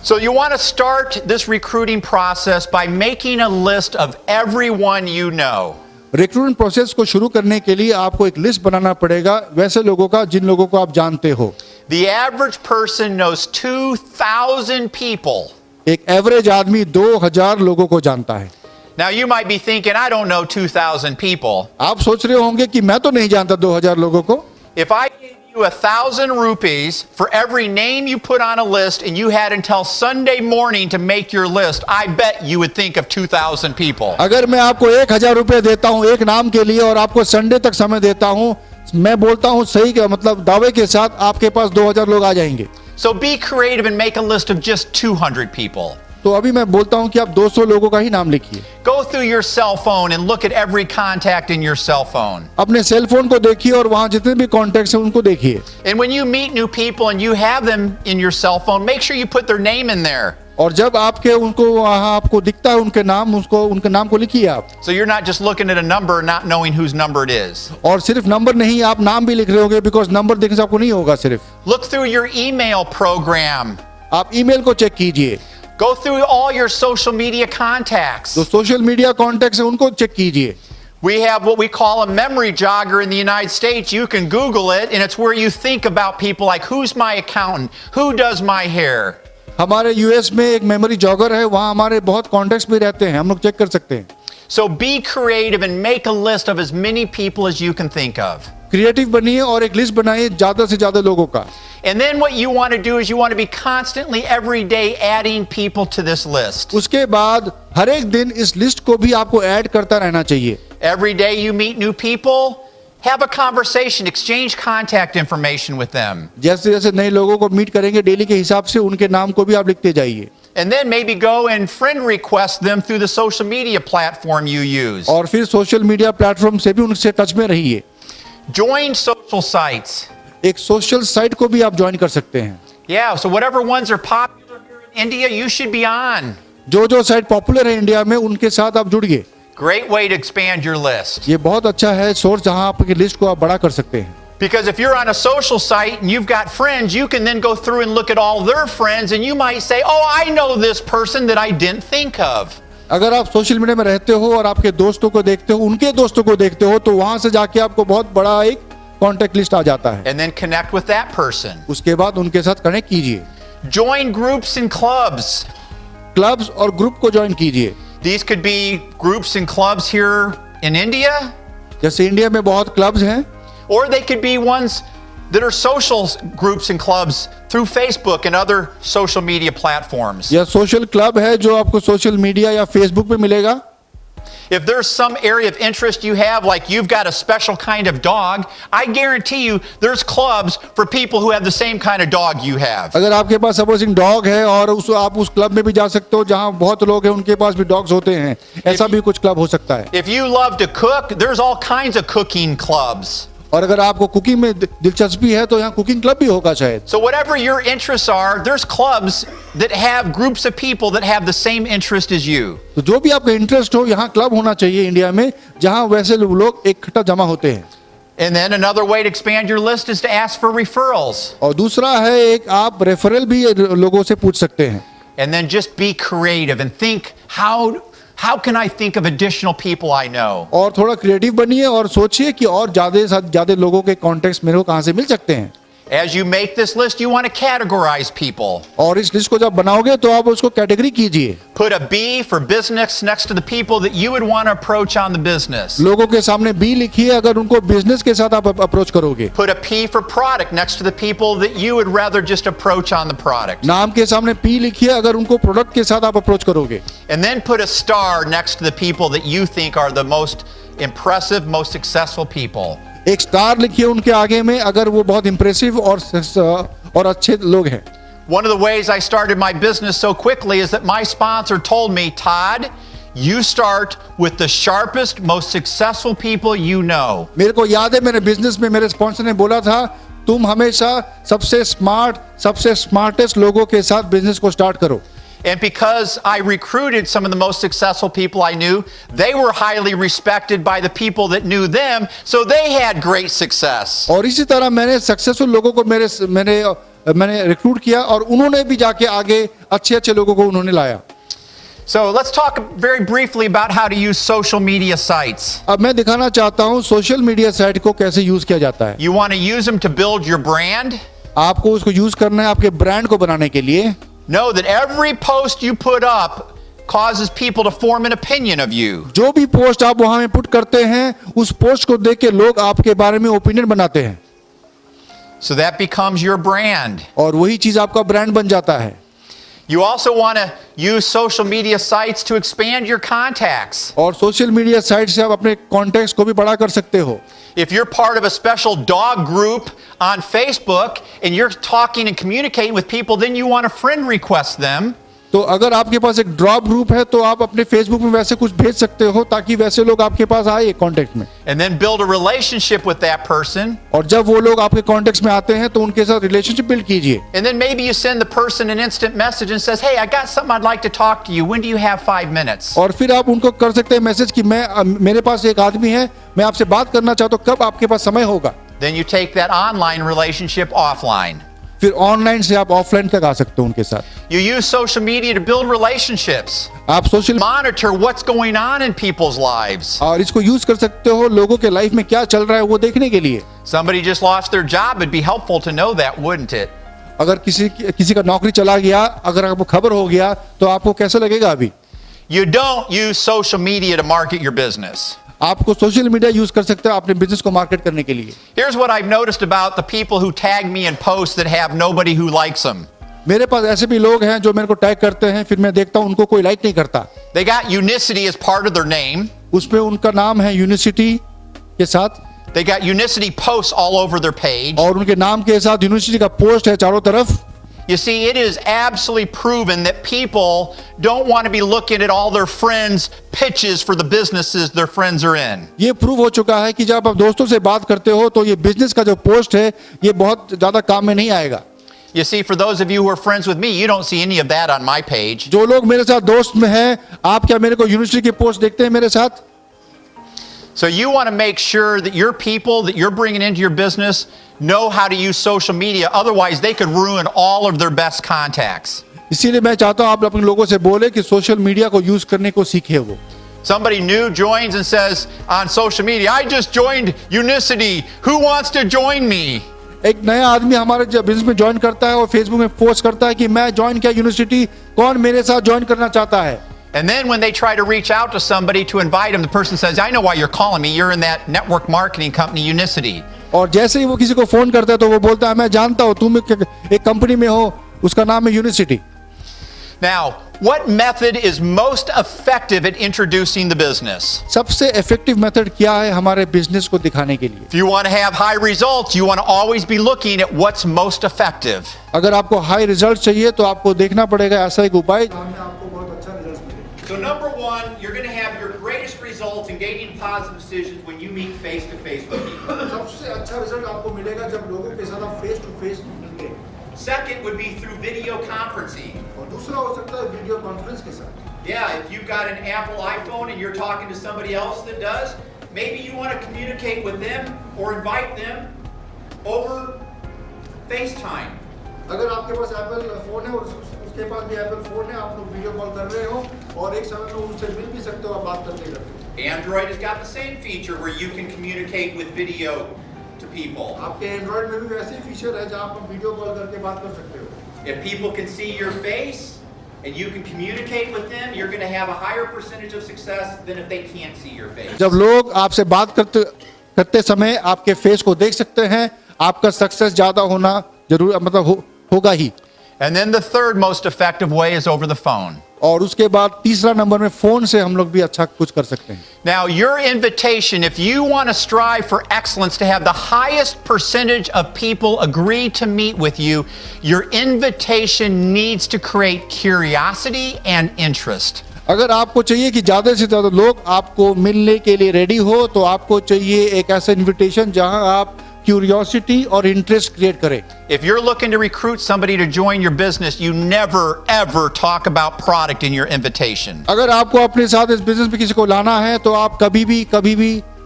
So you want to start this recruiting process by making a list of everyone you know. Recruitment process को शुरू करने के लिए आपको एक लिस्ट बनाना पड़ेगा वैसे लोगों का जिन लोगों को आप जानते हो. The average person knows 2,000 people. एक एवरेज आदमी 2000 लोगों को जानता है. Now you might be thinking, I don't know 2,000 people. आप सोच रहे होंगे कि मैं तो नहीं जानता 2000 लोगों को. If I gave you 1,000 rupees for every name you put on a list and you had until Sunday morning to make your list, I bet you would think of 2,000 people. अगर मैं आपको 1000 रुपए देता हूँ एक नाम के लिए और आपको संडे तक समय देता हूँ, मैं बोलता हूँ सही का मतलब दावे के साथ आपके पास 2000 लोग आ जाएंगे. So be creative and make a list of just 200 people. तो अभी मैं बोलता हूँ कि आप 200 लोगों का ही नाम लिखिए. Go through your cell phone and look at every contact in your cell phone. अपने सेल फोन को देखिए और वहाँ जितने भी कॉन्टैक्ट्स हैं उनको देखिए. And when you meet new people and you have them in your cell phone, make sure you put their name in there. और जब आपके उनको वहाँ आपको दिखता है उनके नाम, उसको उनके नाम को लिखिए आप. So you're not just looking at a number not knowing whose number it is. और सिर्फ नंबर नहीं, आप नाम भी लिख रहे होंगे बिकॉज नंबर देखने से आपको नहीं होगा. सिर्फ Look through your email program. आप ईमेल को चेक कीजिए. Go through all your social media contacts. जो सोशल मीडिया कॉन्टैक्ट्स हैं उनको चेक कीजिए. We have what we call a memory jogger in the United States. You can Google it, and it's where you think about people like, who's my accountant? Who does my hair? हमारे US में एक memory jogger है, वहाँ हमारे बहुत contacts भी रहते हैं, हम लोग चेक कर सकते हैं. So be creative and make a list of as many people as you can think of. Creative बनिए और एक लिस्ट बनाइए ज्यादा से ज्यादा लोगों का. And then what you want to do is you want to be constantly every day adding people to this list. उसके बाद हर एक दिन इस लिस्ट को भी आपको ऐड करता रहना चाहिए. Every day you meet new people, have a conversation, exchange contact information with them. जैसे जैसे नए लोगों को मीट करेंगे डेली के हिसाब से उनके नाम को भी आप लिखते जाइए. And then maybe go and friend request them through the social media platform you use. और फिर सोशल मीडिया प्लेटफॉर्म से भी उनसे टच में रहिए. Join social sites. एक सोशल साइट को भी आप ज्वाइन कर सकते हैं. Yeah, so whatever ones are popular here in India, you should be on. जो साइट पॉपुलर है इंडिया में उनके साथ आप जुड़िए. Great way to expand your list. ये बहुत अच्छा है सोर्स जहां आपकी लिस्ट को आप बड़ा कर सकते हैं. Because if you're on a social site and you've got friends, you can then go through and look at all their friends and you might say, oh, I know this person that I didn't think of. अगर आप social media में रहते हो और आपके दोस्तों को देखते हो, उनके दोस्तों को देखते हो, तो वहां से जाके आपको बहुत बड़ा एक कॉन्टैक्ट लिस्ट आ जाता है. And then connect with that person. उसके बाद उनके साथ कनेक्ट कीजिए. Join groups and clubs. Clubs और ग्रुप को ज्वाइन कीजिए. These could be groups and clubs here in India. जैसे इंडिया में बहुत क्लब्स हैं. Or they could be ones that are social groups and clubs through Facebook and other social media platforms. या social club है जो आपको social media या Facebook पे मिलेगा. If there's some area of interest you have, like you've got a special kind of dog, I guarantee you there's clubs for people who have the same kind of dog you have. अगर आपके पास supposing dog है और आप उस club में भी जा सकते हो जहां बहुत लोग हैं उनके पास भी डॉग्स होते हैं. ऐसा भी कुछ क्लब हो सकता है. If you love to cook, there's all kinds of cooking clubs. और अगर आपको कुकिंग में दिलचस्पी है तो यहाँ कुकिंग क्लब भी होगा शायद. So whatever your interests are, there's clubs that have groups of people that have the same interest as you. तो जो भी आपका इंटरेस्ट हो यहाँ क्लब होना चाहिए इंडिया में जहाँ वैसे लोग इकट्ठा जमा होते हैं. And then another way to expand your list is to ask for referrals. और दूसरा है एक आप रेफरल भी लोगों से पूछ सकते हैं. And then just be creative and think how can I think of additional people I know? और थोड़ा क्रिएटिव बनिए और सोचिए कि और ज्यादा लोगों के कॉन्टेक्ट मेरे को कहाँ से मिल सकते हैं. As you make this list, you want to categorize people. और इस लिस्ट को जब बनाओगे तो आप उसको कैटेगरी कीजिए. Put a B for business next to the people that you would want to approach on the business. लोगों के सामने बी लिखिए अगर उनको बिजनेस के साथ आप अप्रोच करोगे. Put a P for product next to the people that you would rather just approach on the product. नाम के सामने पी लिखिए अगर उनको प्रोडक्ट के साथ आप अप्रोच करोगे. And then put a star next to the people that you think are the most impressive, most successful people. एक स्टार लिखिए उनके आगे में अगर वो बहुत इंप्रेसिव और अच्छे लोग हैं. One of the ways I started my business so quickly is that my sponsor told me, Todd, you start with the sharpest, most successful people you know. मेरे को याद है मेरे बिजनेस में मेरे स्पॉन्सर ने बोला था तुम हमेशा सबसे स्मार्टेस्ट लोगों के साथ बिजनेस को स्टार्ट करो. And because I recruited some of the most successful people I knew, they were highly respected by the people that knew them, so they had great success. और इसी तरह मैंने सक्सेसफुल लोगों को मैंने रिक्रूट किया और उन्होंने भी जाके आगे अच्छे लोगों को उन्होंने लाया. So let's talk very briefly about how to use social media sites. अब मैं दिखाना चाहता हूँ सोशल मीडिया साइट को कैसे यूज किया जाता है. You want to use them to build your brand? आपको उसको यूज करना है आपके ब्रांड को बनाने के लिए. Know that every post you put up causes people to form an opinion of you. जो भी पोस्ट आप वहां में पुट करते हैं उस पोस्ट को देख के लोग आपके बारे में ओपिनियन बनाते हैं. So that becomes your brand. और वही चीज आपका ब्रांड बन जाता है. You also want to use social media sites to expand your contacts. और सोशल मीडिया साइट से आप अपने कॉन्टैक्ट्स को भी बड़ा कर सकते हो. If you're part of a special dog group on Facebook and you're talking and communicating with people, then you want to friend request them. तो अगर आपके पास एक ड्रॉप ग्रुप है तो आप अपने फेसबुक में वैसे कुछ भेज सकते हो ताकि वैसे लोग आपके पास आए कॉन्टेक्ट में. And then build a relationship with that person. और जब वो लोग आपके कॉन्टेक्ट में आते हैं तो उनके साथ रिलेशनशिप बिल्ड कीजिए. And then maybe you send the person an instant message and says, "Hey, I got something I'd like to talk to you. When do you have 5 minutes?" और फिर आप उनको कर सकते हैं मैसेज कि मेरे पास एक आदमी है मैं आपसे बात करना चाहता हूँ कब आपके पास समय होगा. Then you take that online relationship offline. फिर ऑनलाइन से आप ऑफलाइन तक आ सकते हो उनके साथ. You use social media to build relationships. आप social Monitor what's going on in people's lives. और इसको यूज कर सकते हो लोगों के लाइफ में क्या चल रहा है वो देखने के लिए. Somebody just lost their job. It'd be helpful to know that, wouldn't it? अगर किसी का नौकरी चला गया अगर आपको खबर हो गया तो आपको कैसा लगेगा अभी. You don't use social media to market your business. आपको सोशल मीडिया यूज कर सकते हो अपने बिजनेस को मार्केट करने के लिए. Here's what I've noticed about the people who tag me in posts that have nobody who likes them. मेरे पास ऐसे भी लोग हैं जो मेरे को टैग करते हैं फिर मैं देखता हूं उनको कोई लाइक नहीं करता. They got Unicity as part of their name. उसमें उनका नाम है यूनिसिटी के साथ. They got Unicity posts all over their page. और उनके नाम के साथ यूनिसिटी का पोस्ट है चारों तरफ. You see, it is absolutely proven that people don't want to be looking at all their friends' pitches for the businesses their friends are in. ये प्रूव हो चुका है कि जब आप दोस्तों से बात करते हो तो ये बिजनेस का जो पोस्ट है ये बहुत ज्यादा काम में नहीं आएगा. You see, for those of you who are friends with me, you don't see any of that on my page. जो लोग मेरे साथ दोस्त में हैं आप क्या मेरे को यूनिसिटी के पोस्ट देखते हैं मेरे साथ. So you want to make sure that your people that you're bringing into your business know how to use social media. Otherwise, they could ruin all of their best contacts. इसीलिए मैं चाहता हूं आप अपने लोगों से बोले कि सोशल मीडिया को यूज करने को सीखे वो. Somebody new joins and says on social media, "I just joined Unicity. Who wants to join me?" एक नया आदमी हमारे बिजनेस में ज्वाइन करता है और फेसबुक में पोस्ट करता है कि मैं ज्वाइन किया यूनिवर्सिटी कौन मेरे साथ ज्वाइन करना चाहता है. And then when they try to reach out to somebody to invite them, the person says, "I know why you're calling me. You're in that network marketing company, Unicity." और जैसे ही वो किसी को फोन करता है तो वो बोलता है मैं जानता हूँ तुम एक कंपनी में हो उसका नाम है unicity. Now, what method is most effective at introducing the business? सबसे इफेक्टिव मेथड क्या है हमारे बिजनेस को दिखाने के लिए. If you want to have high results, you want to always be looking at what's most effective. अगर आपको हाई रिजल्ट चाहिए तो आपको देखना पड़ेगा ऐसा एक उपाय. So number one, you're going to have your greatest results in gaining positive decisions when you meet face to face with people. सबसे अच्छा रिजल्ट आपको मिलेगा जब लोगों के साथ आप फेस टू फेस मिलेंगे। Second would be through video conferencing. और दूसरा हो सकता है वीडियो कॉन्फ्रेंस के साथ। Yeah, if you've got an Apple iPhone and you're talking to somebody else that does, maybe you want to communicate with them or invite them over FaceTime. अगर आपके पास Apple phone है और उसके पास भी Apple phone है, आप लोग video call कर रहे हो और एक समय में उनसे मिल भी सकते हो, आप बात करते करते। Android has got the same feature where you can communicate with video to people. आपके एंड्रॉइड में भी वैसे ही फीचर है जहां आप वीडियो कॉल करके बात कर सकते हो। If people can see your face and you can communicate with them, you're going to have a higher percentage of success than if they can't see your face. जब लोग आपसे बात करते समय आपके फेस को देख सकते हैं, आपका सक्सेस ज्यादा होना जरूर मतलब होगा ही। And then the third most effective way is over the phone. और उसके बाद तीसरा नंबर में फोन से हम लोग भी अच्छा कुछ कर सकते हैं। Now, your invitation, if you want to strive for excellence, to have the highest percentage of people agree to meet with you, your invitation needs to create curiosity and interest. अगर आपको चाहिए कि ज्यादा से ज्यादा लोग आपको मिलने के लिए रेडी हो, तो आपको चाहिए एक ऐसा इनविटेशन जहां आप क्यूरियोसिटी और इंटरेस्ट क्रिएट करें। If you're looking to recruit somebody to join your business, you never ever talk about product in your invitation. अगर आपको अपने साथ इस बिजनेस में किसी को लाना है, तो आप कभी भी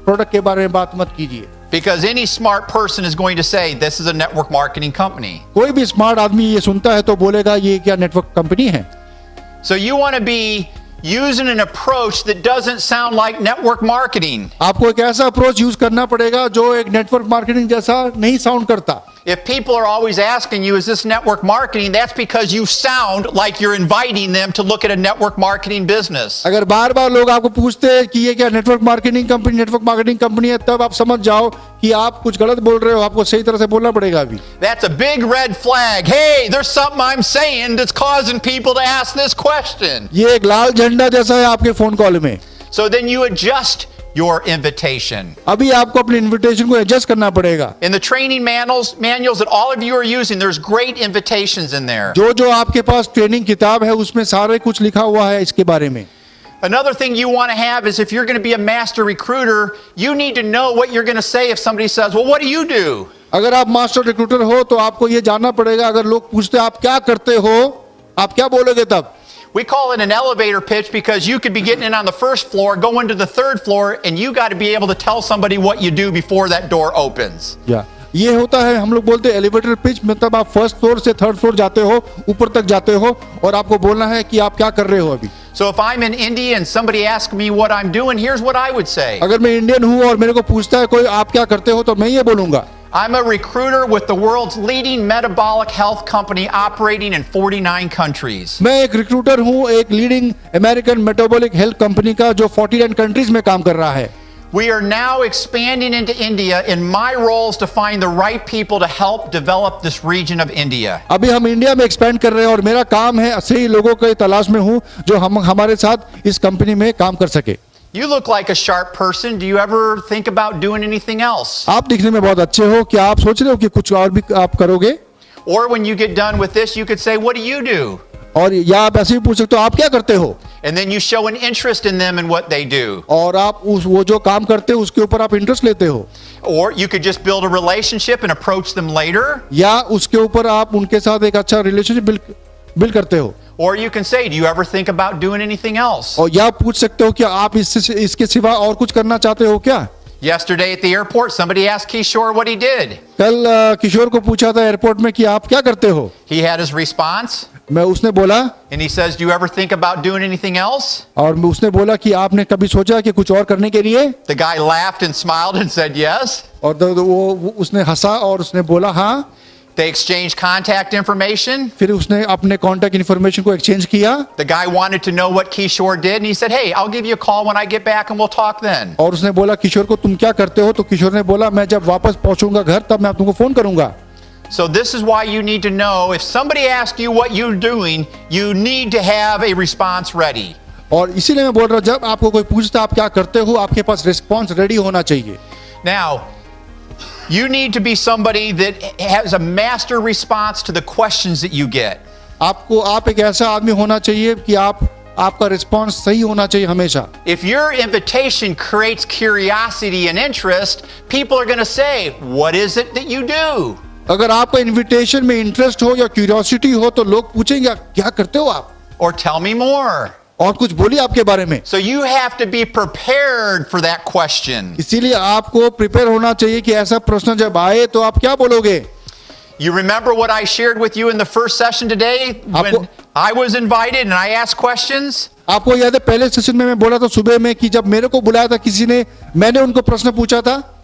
प्रोडक्ट के बारे में बात मत कीजिए। Because any smart person is going to say, this is a network marketing company. कोई भी स्मार्ट आदमी ये सुनता है तो बोलेगा ये क्या नेटवर्क कंपनी है। So you want to be using an approach that doesn't sound like network marketing. आपको एक ऐसा अप्रोच यूज करना पड़ेगा जो एक नेटवर्क मार्केटिंग जैसा नहीं साउंड करता। If people are always asking you, is this network marketing? That's because you sound like you're inviting them to look at a network marketing business. अगर बार-बार लोग आपको पूछते हैं कि ये क्या नेटवर्क मार्केटिंग कंपनी है, तब आप समझ जाओ कि आप कुछ गलत बोल रहे हो, आपको सही तरह से बोलना पड़ेगा अभी। That's a big red flag. Hey, there's something I'm saying that's causing people to ask this question. ये एक लाल झंडा जैसा है आपके फोन कॉल में। So then you adjust your invitation. अभी आपको अपने इनविटेशन को एडजस्ट करना पड़ेगा। In the training manuals that all of you are using, there's great invitations in there. जो आपके पास ट्रेनिंग किताब है उसमें सारे कुछ लिखा हुआ है इसके बारे में। Another thing you want to have is if you're going to be a master recruiter, you need to know what you're going to say if somebody says, well, what do you do? अगर आप master recruiter हो तो आपको ये जानना पड़ेगा, अगर लोग पूछते आप क्या करते हो, आप क्या बोलोगे तब? We call it an elevator pitch because you could be getting in on the first floor, go into the third floor, and you got to be able to tell somebody what you do before that door opens. ये होता है, हम लोग बोलते हैं elevator pitch, मतलब आप first floor से थर्ड फ्लोर जाते हो, ऊपर तक जाते हो और आपको बोलना है कि आप क्या कर रहे हो अभी। So if I'm in India and somebody asks me what I'm doing, here's what I would say. अगर मैं इंडियन हूँ और मेरे को पूछता है कोई आप क्या करते हो, तो मैं ये बोलूंगा, I'm a recruiter with the world's leading metabolic health company operating in 49 countries. मैं एक रिक्रूटर हूँ एक leading American metabolic health company का जो 49 कंट्रीज में काम कर रहा है। We are now expanding into India in my roles to find the right people to help develop this region of India. अभी हम इंडिया में एक्सपेंड कर रहे हैं और मेरा काम है सही लोगों के तलाश में हूँ जो हमारे साथ इस कंपनी में काम कर सके। You look like a sharp person. Do you ever think about doing anything else? आप दिखने में बहुत अच्छे हो, क्या आप सोच रहे हो कि कुछ और भी आप करोगे? Or when you get done with this, you could say, what do you do? और या आप ऐसे भी पूछ सकते हो आप क्या करते हो? And then you show an interest in them and what they do. और आप वो जो काम करते हो उसके ऊपर आप इंटरेस्ट लेते हो। Or you could just build a relationship and approach them later. या उसके ऊपर आप उनके साथ एक अच्छा रिलेशनशिप बिल्ड करते हो। Or you can say, do you ever think about doing anything else? और या पूछ सकते हो कि आप इसके सिवा और कुछ करना चाहते हो क्या? Yesterday at the airport, somebody asked Kishore what he did. कल किशोर को पूछा था एयरपोर्ट में कि आप क्या करते हो? He had his response. मैं उसने बोला, And he says, do you ever think about doing anything else? और उसने बोला कि आपने कभी सोचा कि कुछ और करने के लिए? The guy laughed and smiled and said yes. और वो उसने हंसा और उसने बोला हाँ। They exchanged contact information. फिर उसने अपने कांटेक्ट इंफॉर्मेशन को एक्सचेंज किया। The guy wanted to know what Kishore did, and he said, "Hey, I'll give you a call when I get back, and we'll talk then." और उसने बोला किशोर को तुम क्या करते हो? तो किशोर ने बोला मैं जब वापस पहुंचूंगा घर तब मैं तुमको फोन करूंगा। So this is why you need to know if somebody asks you what you're doing, you need to have a response ready. और इसीलिए मैं बोल रहा हूँ जब आपको कोई पूछता आप क्या करते हो, आपके पास रिस्पॉन्स रेडी होना चाहिए। Now, you need to be somebody that has a master response to the questions that you get. आप एक ऐसा आदमी होना चाहिए कि आप आपका रिस्पॉन्स सही होना चाहिए हमेशा। If your invitation creates curiosity and interest, people are going to say, "What is it that you do?" अगर आपका इनविटेशन में इंटरेस्ट हो या क्यूरियोसिटी हो तो लोग पूछेंगे क्या करते हो आप, Or tell me more. और कुछ बोलिए आपके बारे में। So you have to be prepared for that question. इसीलिए आपको प्रिपेयर होना चाहिए कि ऐसा प्रश्न जब आए तो आप क्या बोलोगे। You remember what I shared with you in the first session today when I was invited and I asked questions? आपको याद है पहले सेशन में मैं बोला था सुबह में कि जब मेरे को बुलाया था किसी ने, मैंने उनको प्रश्न पूछा था।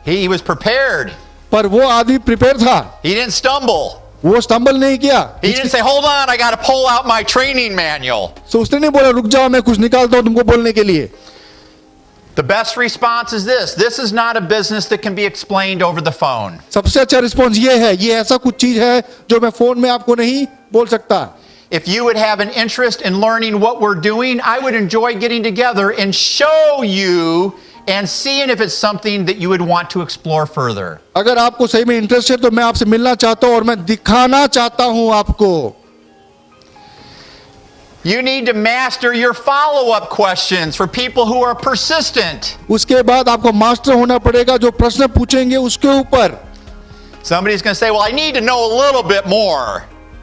He was prepared. पर वो आदमी प्रिपेयर था, He didn't stumble. वो स्टम्बल नहीं किया। He didn't say, "Hold on, I got to pull out my training manual." तो उसने नहीं बोला रुक जाओ मैं कुछ निकालता हूं तुमको बोलने के लिए। The best response is this. This is not a business that can be explained over the phone. सबसे अच्छा रिस्पॉन्स ये है, ये ऐसा कुछ चीज है जो मैं फोन में आपको नहीं बोल सकता। If you would have an interest in learning what we're doing, I would enjoy getting together and show you and seeing if it's something that you would want to explore further. अगर आपको सही में interest है तो मैं आपसे मिलना चाहता हूं और मैं दिखाना चाहता हूं आपको। You need to master your follow-up questions for people who are persistent. उसके बाद आपको मास्टर होना पड़ेगा जो प्रश्न पूछेंगे उसके ऊपर। Somebody's going to say, "Well, I need to know a little bit more."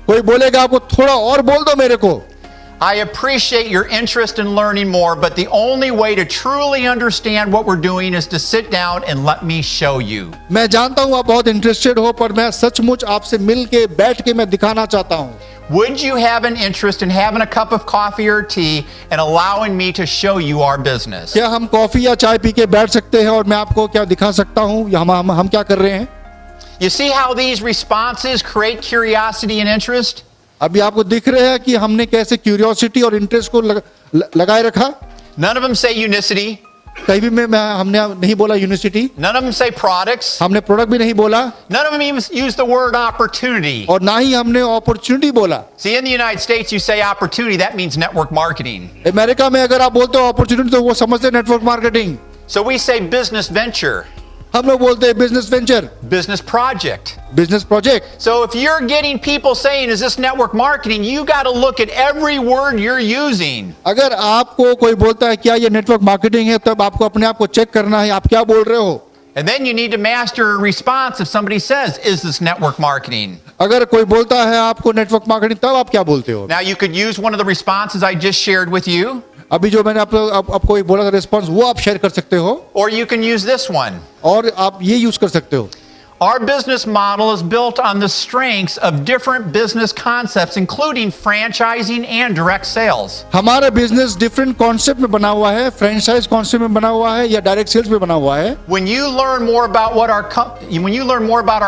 कोई बोलेगा आपको थोड़ा और बोल दो मेरे को। I appreciate your interest in learning more, but the only way to truly understand what we're doing is to sit down and let me show you. मैं जानता हूं आप बहुत इंटरेस्टेड हो, पर मैं सचमुच आपसे मिल के बैठ के मैं दिखाना चाहता हूं। Would you have an interest in having a cup of coffee or tea and allowing me to show you our business? क्या हम कॉफी या चाय पी के बैठ सकते हैं और मैं आपको क्या दिखा सकता हूं या हम क्या कर रहे हैं। You see how these responses create curiosity and interest? अभी आपको दिख रहा है कि हमने कैसे क्यूरियोसिटी और इंटरेस्ट को लगाए रखा। None of them say Unicity. कहीं भी हमने नहीं बोला unicity, None of them say products. हमने प्रोडक्ट भी नहीं बोला, None of them even use the word opportunity. और ना ही हमने अपॉर्चुनिटी बोला। See, in the United States, you say opportunity, that means network marketing. America में अगर आप बोलते हो अपॉर्चुनिटी तो वो समझते हैं network marketing. So we say business venture, हम लोग बोलते हैं business venture, business project. Business project. So if you're getting people saying, "Is this network marketing?" you got to look at every word you're using. अगर आपको कोई बोलता है क्या ये नेटवर्क मार्केटिंग है, तब आपको अपने आप को चेक करना है आप क्या बोल रहे हो। And then you need to master a response if somebody says, "Is this network marketing?" अगर कोई बोलता है आपको नेटवर्क मार्केटिंग, तब आप क्या बोलते हो। Now you could use one of the responses I just shared with you, अभी जो मैंने आपको एक बोला था रिस्पॉन्स, वो आप शेयर कर सकते हो, or you can use this one. और आप ये यूज कर सकते हो। Our business model is built on the strengths of different business concepts, including franchising and direct sales. हमारा बिजनेस डिफरेंट कॉन्सेप्ट में बना हुआ है, फ्रेंचाइज कॉन्सेप्ट में बना हुआ है या डायरेक्ट सेल्स में बना हुआ है। When you learn more about our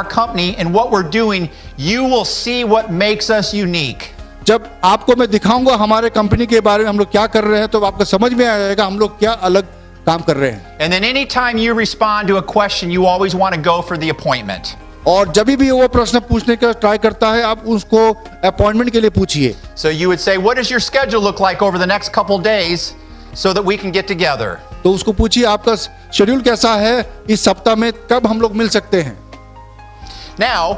company and what we're doing, you will see what makes us unique. जब आपको मैं दिखाऊंगा हमारे कंपनी के बारे में हम लोग क्या कर रहे हैं, तो आपको समझ में आ जाएगा हम लोग क्या अलग काम कर रहे हैं। And then anytime you respond to a question, you always want to go for the appointment. और जब भी वो प्रश्न पूछने का ट्राई करता है, आप उसको अपॉइंटमेंट के लिए पूछिए। So you would say, "What does your schedule look like over the next couple days so that we can get together?" तो उसको पूछिए आपका शेड्यूल कैसा है, इस सप्ताह में कब हम लोग मिल सकते हैं। Now,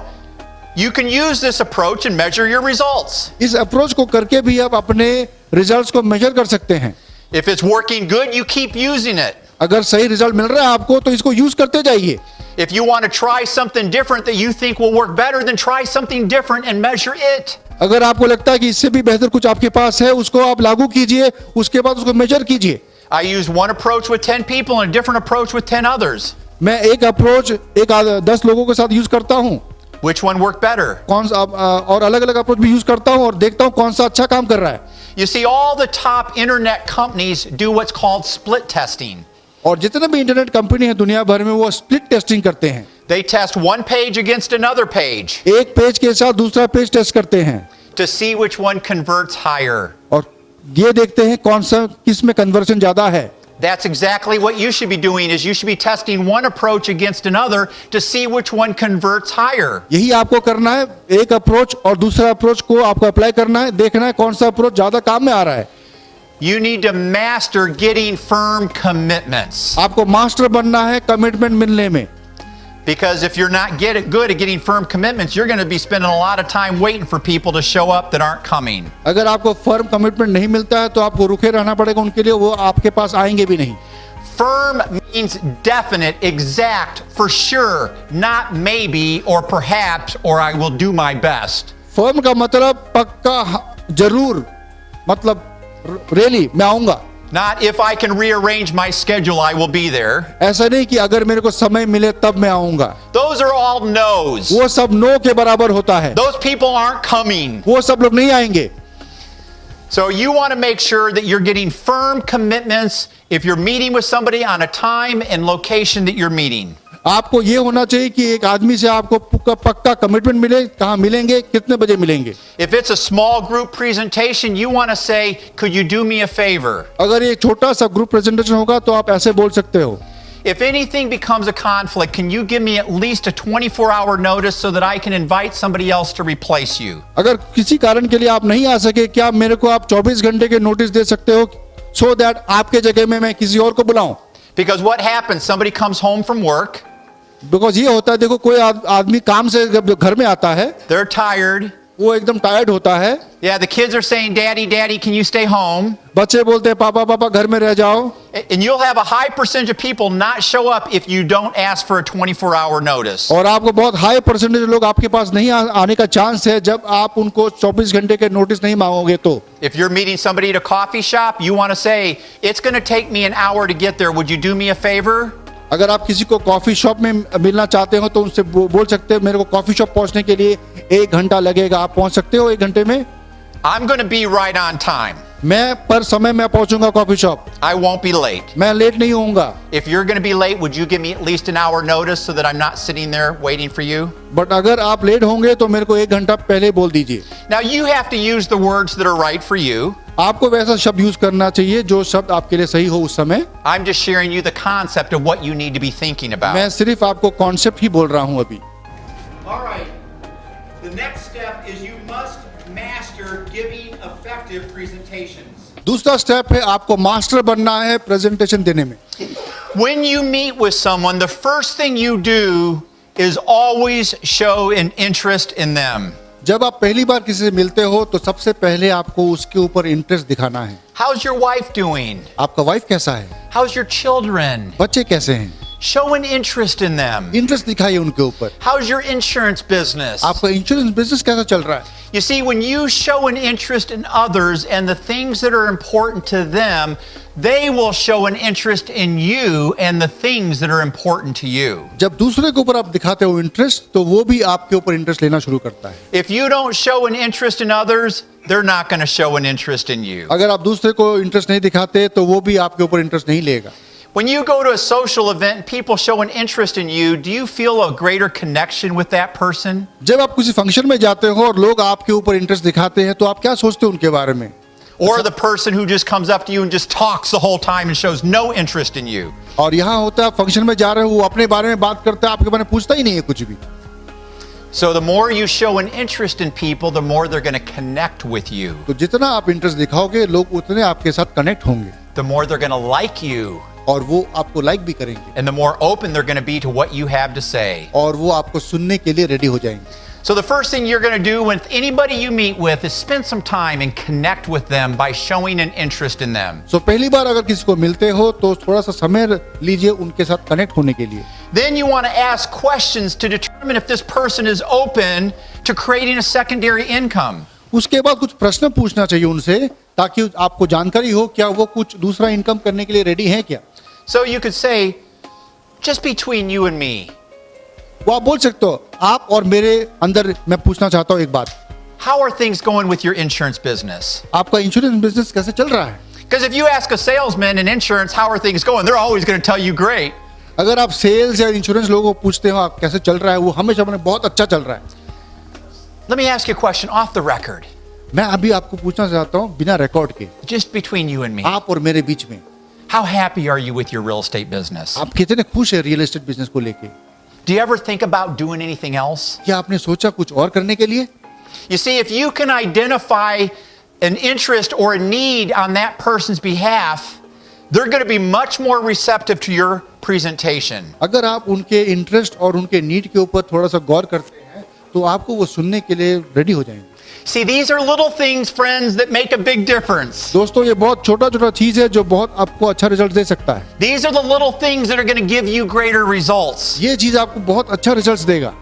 you can use this approach and measure your results. इस अप्रोच को करके भी आप अपने रिजल्ट्स को मेजर कर सकते हैं। If it's working good, you keep using it. अगर सही रिजल्ट मिल रहा है आपको तो इसको यूज करते जाइए। If you want to try something different that you think will work better, then try something different and measure it. अगर आपको लगता है कि इससे भी बेहतर कुछ आपके पास है, उसको आप लागू कीजिए, उसके बाद उसको मेजर कीजिए। I used one approach with 10 people and a different approach with 10 others. मैं एक अप्रोच 10 लोगों के साथ यूज करता हूँ, Which one worked better? कौन सा और अलग अलग अप्रोच भी यूज करता हूँ और देखता हूँ कौन सा अच्छा काम कर रहा है। You see, all the top internet companies do what's called split testing. और जितने भी इंटरनेट कंपनी है दुनिया भर में वो स्प्लिट टेस्टिंग करते हैं। They test one page against another page एक पेज के साथ दूसरा पेज टेस्ट करते हैं to see which one converts higher. और ये देखते हैं कौन सा किस में कन्वर्जन ज्यादा है। That's exactly what you should be doing, is you should be testing one approach against another to see which one converts higher. यही आपको करना है, एक अप्रोच और दूसरा अप्रोच को आपको अप्लाई करना है, देखना है कौन सा अप्रोच ज्यादा काम में आ रहा है। You need to master getting firm commitments. आपको मास्टर बनना है कमिटमेंट मिलने में। Because if you're not good at getting firm commitments, you're going to be spending a lot of time waiting for people to show up that aren't coming. अगर आपको firm commitment नहीं मिलता है तो आपको रुके रहना पड़ेगा उनके लिए, वो आपके पास आएंगे भी नहीं. Firm means definite, exact, for sure, not maybe or perhaps or I will do my best. Firm का मतलब पक्का, जरूर, मतलब रियली मैं आऊंगा. Not if I can rearrange my schedule, I will be there. ऐसा नहीं कि अगर मेरे को समय मिले तब मैं आऊंगा. Those are all no's. वो सब नो के बराबर होता है. Those people aren't coming. वो सब लोग नहीं आएंगे. So you want to make sure that you're getting firm commitments if you're meeting with somebody on a time and location that you're meeting. आपको ये होना चाहिए कि एक आदमी से आपको पक्का कमिटमेंट मिले, कहाँ मिलेंगे, कितने बजे मिलेंगे. If it's a small group presentation, you want to say, could you do me a favor? अगर ये छोटा सा ग्रुप प्रेजेंटेशन होगा तो आप ऐसे बोल सकते हो. If anything becomes a conflict, can you give me at least a 24-hour notice so that I can invite somebody else to replace you? अगर किसी कारण के लिए आप नहीं आ सके, क्या मेरे को आप 24 घंटे के नोटिस दे सकते हो, so that आपके जगह में मैं किसी और को बुलाऊं? Because what happens? Somebody comes home from work. Because ये होता है, देखो कोई आदमी काम से जब घर में आता है, They're tired. वो एकदम टायर्ड होता है. Yeah, the kids are saying, Daddy, Daddy, can you stay home? बच्चे बोलते हैं पापा पापा घर में रह जाओ. And you'll have a high percentage of people not show up if you don't ask for a 24-hour notice. और आपको बहुत हाई परसेंटेज लोग आपके पास नहीं आने का चांस है जब आप उनको 24 घंटे के नोटिस नहीं मांगोगे तो. If you're meeting somebody at a coffee shop, you want to say, it's going to take me an hour to get there. Would you do me a favor? अगर आप किसी को कॉफी शॉप में मिलना चाहते हो तो उनसे बोल सकते हो मेरे को कॉफी शॉप पहुंचने के लिए 1 घंटा लगेगा, आप पहुंच सकते हो 1 घंटे में. I'm going to be right on time. मैं पर समय मैं पहुंचूंगा coffee shop. I won't be late. मैं लेट नहीं होऊंगा. If you're going to be late, would you give me at least an hour notice so that I'm not sitting there waiting for you? But अगर आप late होंगे तो मेरे को 1 घंटा पहले बोल दीजिए. Now you have to use the words that are right for you. आपको वैसा शब्द यूज करना चाहिए जो शब्द आपके लिए सही हो उस समय. I'm just sharing you the concept of what you need to be thinking about. मैं सिर्फ आपको कॉन्सेप्ट ही बोल रहा हूं अभी. All right. The next step is you must master giving effective presentations. दूसरा स्टेप है आपको मास्टर बनना है प्रेजेंटेशन देने में. When you meet with someone, the first thing you do is always show an interest in them. जब आप पहली बार किसी से मिलते हो तो सबसे पहले आपको उसके ऊपर इंटरेस्ट दिखाना है. How's your wife doing? आपका वाइफ कैसा है, How's your children? बच्चे कैसे हैं, Show an interest in them. Interest दिखाइए उनके ऊपर. How's your insurance business? आपका इंश्योरेंस बिजनेस कैसा चल रहा है. You see, when you show an interest in others and the things that are important to them, they will show an interest in you and the things that are important to you. जब दूसरे के ऊपर आप दिखाते हो interest तो वो भी आपके ऊपर इंटरेस्ट लेना शुरू करता है. If you don't show an interest in others, they're not going to show an interest in you. अगर आप दूसरे को इंटरेस्ट नहीं दिखाते तो वो भी आपके ऊपर इंटरेस्ट नहीं लेगा. When you go to a social event and people show an interest in you, do you feel a greater connection with that person? जब आप किसी फंक्शन में जाते हो और लोग आपके ऊपर इंटरेस्ट दिखाते हैं तो आप क्या सोचते हो उनके बारे में. Or the person who just comes up to you and just talks the whole time and shows no interest in you? और यहाँ होता है फंक्शन में जा रहे हो वो अपने बारे में बात करता है, आपके बारे में पूछता ही नहीं है कुछ भी. So the more you show an interest in people, the more they're going to connect with you. तो जितना आप इंटरेस्ट दिखाओगे लोग उतने आपके साथ कनेक्ट होंगे. The more they're going to like you. और वो आपको लाइक भी करेंगे. And the more open they're going to be to what you have to say. और वो आपको सुनने के लिए रेडी हो जाएंगे. So the first thing you're going to do with anybody you meet with is spend some time and connect with them by showing an interest in them. So पहली बार अगर किसी को मिलते हो तो थोड़ा सा समय लीजिए उनके साथ कनेक्ट होने के लिए. Then you want to ask questions to determine if this person is open to creating a secondary income. उसके बाद कुछ प्रश्न पूछना चाहिए उनसे ताकि आपको जानकारी हो क्या वो कुछ दूसरा इनकम करने के लिए रेडी हैं क्या. So you could say, just between you and me. वो आप बोल सकते हो आप और मेरे अंदर मैं पूछना चाहता हूँ एक बात. How are things going with your insurance business? आपका इंश्योरेंस बिजनेस कैसे चल रहा है. Because if you ask a salesman in insurance, how are things going, they're always going to tell you great. अगर आप सेल्स या इंश्योरेंस लोगों को पूछते हो आप कैसे चल रहा है वो हमेशा अपने बहुत अच्छा चल रहा है. Let me ask you a question off the record. मैं अभी आपको पूछना चाहता हूँ बिना रिकॉर्ड के. Just between you and me. आप और मेरे बीच में. How happy are you with your real estate business? आप कितने खुश हैं रियल एस्टेट बिजनेस को लेके. Do you ever think about doing anything else? क्या आपने सोचा कुछ और करने के लिए. You see, if you can identify an interest or a need on that person's behalf, they're going to be much more receptive to your presentation. अगर आप उनके इंटरेस्ट और उनके नीड के ऊपर थोड़ा सा गौर करते हैं तो आपको वो सुनने के लिए रेडी हो जाएंगे। See, these are little things, friends, that make a big difference. दोस्तों ये बहुत छोटा छोटा चीज है जो बहुत आपको अच्छा रिजल्ट दे सकता है। These are the little things that are going to give you greater results. ये चीज आपको बहुत अच्छा रिजल्ट देगा।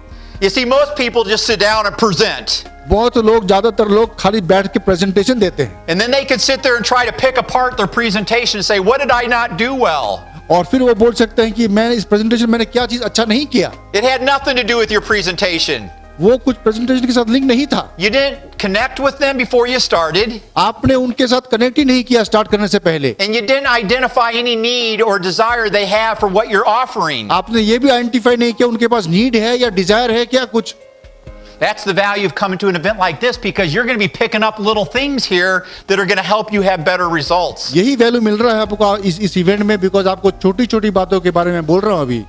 You see, most people just sit down and present. बहुत लोग ज्यादातर लोग खाली बैठ के प्रेजेंटेशन देते हैं And then they could sit there and try to pick apart their presentation and say, what did I not do well? और फिर वो बोल सकते हैं कि मैं इस प्रेजेंटेशन मैंने क्या चीज अच्छा नहीं किया। It had nothing to do with your presentation. वो कुछ प्रेजेंटेशन के साथ लिंक नहीं था। You didn't connect with them before you started. आपने उनके साथ कनेक्ट ही नहीं किया स्टार्ट करने से पहले। And you didn't identify any need or desire they have for what you're offering. आपने ये भी आइडेंटिफाई नहीं किया उनके पास नीड है या डिजायर है क्या कुछ। That's the value of coming to an event like this, because you're going to be picking up little things here that are going to help you have better results. यही value मिल रहा है आपको इस event में, because आपको छोटी छोटी बातों के बारे में बोल रहा हूँ अभी।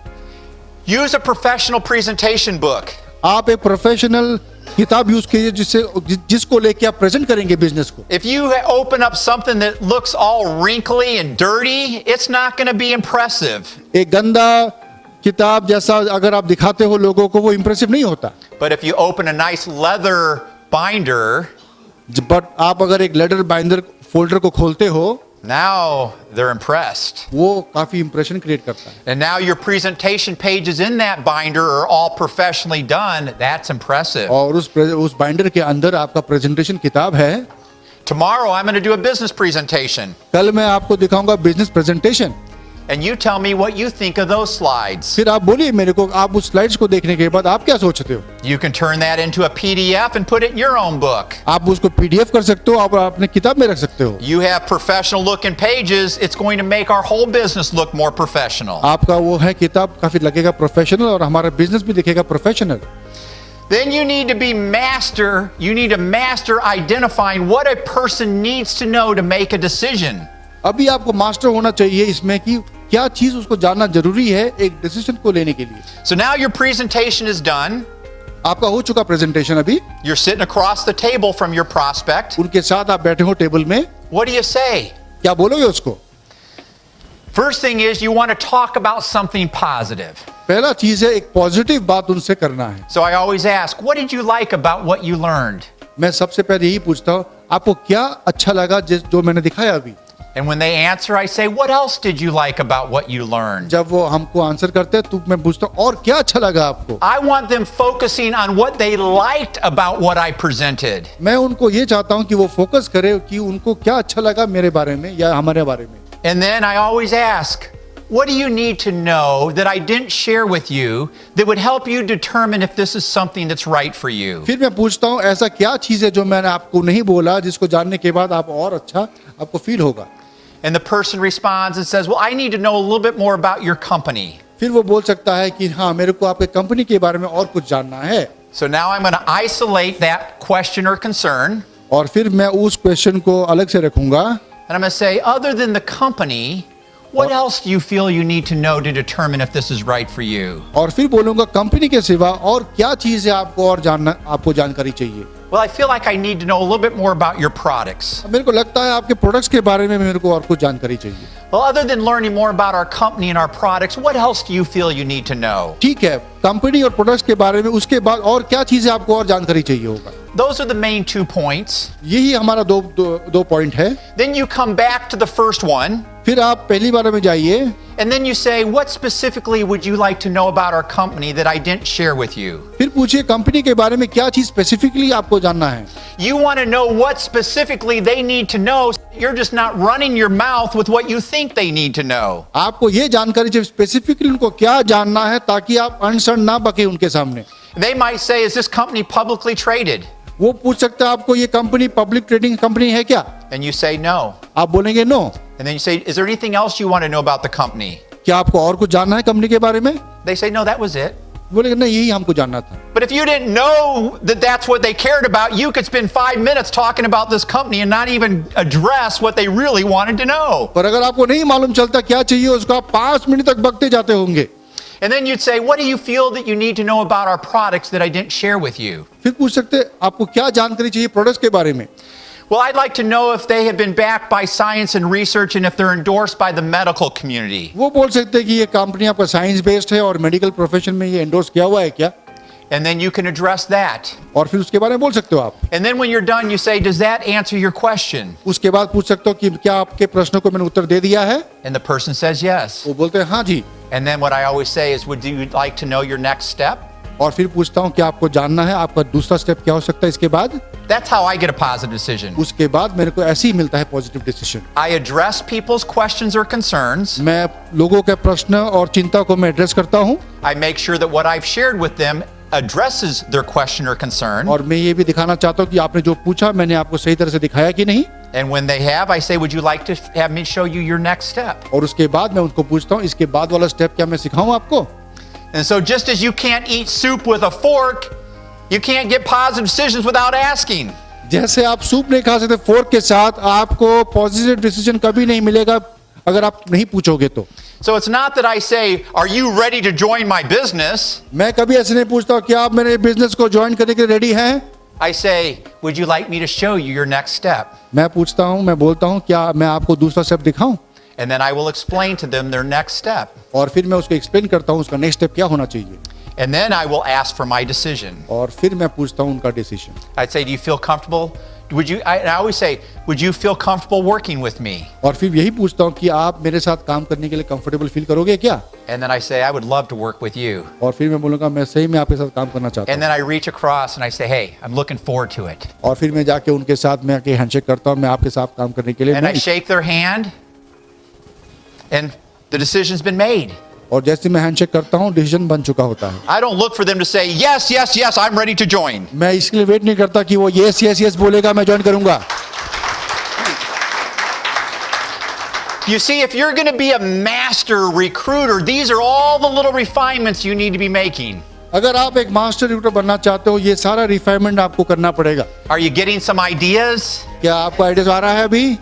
Use a professional presentation book. आप एक प्रोफेशनल किताब यूज कीजिए जिसको लेके आप प्रेजेंट करेंगे बिजनेस को। If you open up something that looks all wrinkly and dirty, it's not going to be impressive. एक गंदा किताब जैसा अगर आप दिखाते हो लोगों को वो इंप्रेसिव नहीं होता। But if you open a nice leather binder, but आप अगर एक लेटर बाइंडर फोल्डर को खोलते हो now they're impressed. वो काफी इंप्रेशन क्रिएट करता है। And now your presentation pages in that binder are all professionally done. That's impressive. और उस बाइंडर के अंदर आपका प्रेजेंटेशन किताब है। Tomorrow I'm going to do a business presentation. कल मैं आपको दिखाऊंगा business presentation. And you tell me what you think of those slides. फिर आप बोलिए मेरे को, आप उस स्लाइड्स को देखने के बाद आप क्या सोचते हो। You can turn that into a PDF and put it in your own book. आप उसको PDF कर सकते हो, आप अपने किताब में रख सकते हो। You have professional looking pages. It's going to make our whole business look more professional. आपका वो है किताब काफी लगेगा प्रोफेशनल और हमारा बिजनेस भी दिखेगा professional. Then you need to master identifying what a person needs to know to make a decision. अभी आपको मास्टर होना चाहिए इसमें कि क्या चीज उसको जानना जरूरी है एक डिसीजन को लेने के लिए। So now your presentation is done. आपका हो चुका प्रेजेंटेशन अभी। You're sitting across the table from your prospect. उनके साथ आप बैठे हो टेबल में। What do you say? क्या बोलोगे उसको? First thing is you want to talk about something positive. पहला चीज है एक पॉजिटिव बात उनसे करना है। So I always ask, what did you like about what you learned? मैं सबसे पहले यही पूछता हूँ आपको क्या अच्छा लगा जो मैंने दिखाया अभी। And when they answer, I say, what else did you like about what you learned? जब वो हमको आंसर करते हैं तो मैं पूछता हूँ और क्या अच्छा लगा आपको। I want them focusing on what they liked about what I presented. मैं उनको ये चाहता हूँ कि वो फोकस करे कि उनको क्या अच्छा लगा मेरे बारे में या हमारे बारे में। And then I always ask, what do you need to know that I didn't share with you that would help you determine if this is something that's right for you? फिर मैं पूछता हूँ ऐसा क्या चीज है जो मैंने आपको नहीं बोला जिसको जानने के बाद आप और अच्छा आपको फील होगा। And the person responds and says, well, I need to know a little bit more about your company. फिर वो बोल सकता है कि हाँ मेरे को आपके कंपनी के बारे में और कुछ जानना है। So now I'm going to isolate that question or concern. और फिर मैं उस क्वेश्चन को अलग से रखूंगा। And I'm going to say, other than the company, what else do you feel you need to know to determine if this is right for you? और फिर बोलूंगा कंपनी के सिवा और क्या चीज है आपको और जानना आपको जानकारी चाहिए। Well, I feel like I need to know a little bit more about your products. मेरे को लगता है आपके प्रोडक्ट्स के बारे में मेरे को और कुछ जानकारी चाहिए। Well, other than learning more about our company and our products, what else do you feel you need to know? ठीक है, कंपनी और प्रोडक्ट्स के बारे में उसके बाद और क्या चीजें आपको और जानकारी चाहिए होगा। Those are the main 2 points. यही हमारा दो पॉइंट है। Then you come back to the first one. फिर आप पहली बार में जाइए। And then you say, what specifically would you like to know about our company that I didn't share with you? फिर पूछिए कंपनी के बारे में क्या चीज स्पेसिफिकली आपको जानना है। You want to know what specifically they need to know. You're just not running your mouth with what you think they need to know. आपको ये जानकारी चाहिए स्पेसिफिकली उनको क्या जानना है ताकि आप अनसन ना बके उनके सामने। They might say, is this company publicly traded? वो पूछ सकता है आपको ये कंपनी पब्लिक ट्रेडिंग कंपनी है क्या? And you say no. आप बोलेंगे no. And then you say, is there anything else you want to know about the company? क्या आपको और कुछ जानना है कंपनी के बारे में? They say, no, that was it. बोलेंगे नहीं यही हमको जानना था। But if you didn't know that that's what they cared about, you could spend 5 minutes talking about this company and not even address what they really wanted to know. पर अगर आपको नहीं मालूम चलता क्या चाहिए उसको आप 5 मिनट तक बकते जाते होंगे। And then you'd say, what do you feel that you need to know about our products that I didn't share with you? फिर पूछ सकते आपको क्या जानकारी चाहिए प्रोडक्ट्स के बारे में? Well, I'd like to know if they have been backed by science and research and if they're endorsed by the medical community. वो बोल सकते हैं कि ये कंपनी आपका साइंस बेस्ड है और मेडिकल प्रोफेशन में ये एंडोर्स किया हुआ है क्या, And then you can address that. और फिर उसके बारे में बोल सकते हो आप. And then when you're done, you say, does that answer your question? उसके बाद पूछ सकते हो कि क्या आपके प्रश्नों को मैंने उत्तर दे दिया है. And the person says yes. वो बोलते हैं हाँ जी. And then what I always say is, would you like to know your next step? और फिर पूछता हूँ कि आपको जानना है आपका दूसरा स्टेप क्या हो सकता है इसके बाद. That's how I get a positive decision. उसके बाद मेरे को ऐसे ही मिलता है positive decision. I address people's questions or concerns. मैं लोगों के प्रश्न और चिंता को मैं एड्रेस करता हूँ. I make sure that what I've shared with them addresses their question or concern. और मैं ये भी दिखाना चाहता हूँ कि आपने जो पूछा मैंने आपको सही तरह से दिखाया कि नहीं. And when they have, I say, would you like to have me show you your next step? और उसके बाद मैं उनको पूछता हूँ इसके बाद वाला स्टेप क्या मैं सिखाऊं आपको. And so just as you can't eat soup with a fork, you can't get positive decisions without asking. जैसे आप सूप नहीं खा सकते फोर्क के साथ, आपको पॉजिटिव डिसीजन कभी नहीं मिलेगा अगर आप नहीं पूछोगे तो. So it's not that I say, are you ready to join my business? मैं कभी ऐसे नहीं पूछता कि आप मेरे बिजनेस को ज्वाइन करने के लिए रेडी हैं. I say, would you like me to show you your next step? मैं पूछता हूँ, मैं बोलता हूँ क्या मैं आपको दूसरा स्टेप दिखाऊं. And then I will explain to them their next step. और फिर मैं उसको एक्सप्लेन करता हूँ उसका नेक्स्ट स्टेप क्या होना चाहिए. And then I will ask for my decision. और फिर मैं पूछता हूँ उनका decision. I'd say, do you feel comfortable? I always say, would you feel comfortable working with me? और फिर यही पूछता हूँ कि आप मेरे साथ काम करने के लिए कंफर्टेबल फील करोगे क्या. And then I say, I would love to work with you. और फिर मैं बोलूँगा मैं सही में आपके साथ काम करना चाहता And हूँ. then I reach across and I say, hey, I'm looking forward to it. और फिर मैं जाके उनके साथ मैं आके हैंडशेक करता हूँ, मैं आपके साथ काम करने के लिए. And I shake their hand and the decision's been made. और जैसे मैं हैंडशेक करता हूँ डिसीजन बन चुका होता है. I don't look for them to say, yes, yes, yes, I'm ready to join. मैं इसके लिए वेट नहीं करता कि वो यस यस यस बोलेगा मैं ज्वाइन करूंगा. You see, if you're going to be a master recruiter, these are all the little refinements you need to be making. अगर आप एक मास्टर रिक्रूटर बनना चाहते हो ये सारा रिफाइनमेंट आपको करना पड़ेगा. Are you getting some ideas? क्या आपको आइडियाज आ रहा है अभी.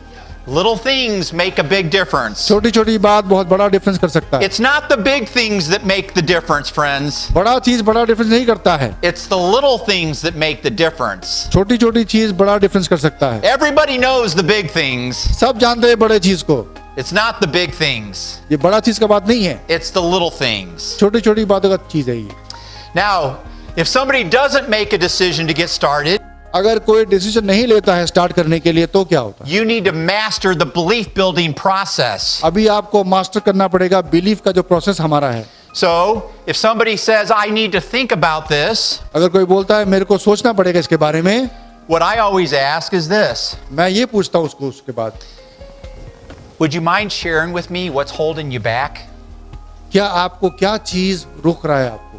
Little things make a big difference. छोटी छोटी बात बहुत बड़ा डिफरेंस कर सकता है. It's not the big things that make the difference, friends. बड़ा चीज बड़ा डिफरेंस नहीं करता है. It's the little things that make the difference. छोटी छोटी चीज बड़ा डिफरेंस कर सकता है. Everybody knows the big things. सब जानते हैं बड़े चीज को. It's not the big things. ये बड़ा चीज का बात नहीं है. It's the little things. छोटी छोटी बातों का चीज है ये. Now, if somebody doesn't make a decision to get started, अगर कोई डिसीजन नहीं लेता है स्टार्ट करने के लिए तो क्या होता है. you need to master the belief building process. अभी आपको मास्टर करना पड़ेगा बिलीफ का जो प्रोसेस हमारा है. So, if somebody says, I need to think about this, अगर कोई बोलता है मेरे को सोचना पड़ेगा इसके बारे में, what I always ask is this. मैं ये पूछता हूँ उसको उसके बाद, Would you mind sharing with me what's holding you back? क्या आपको क्या चीज रोक रहा है आपको.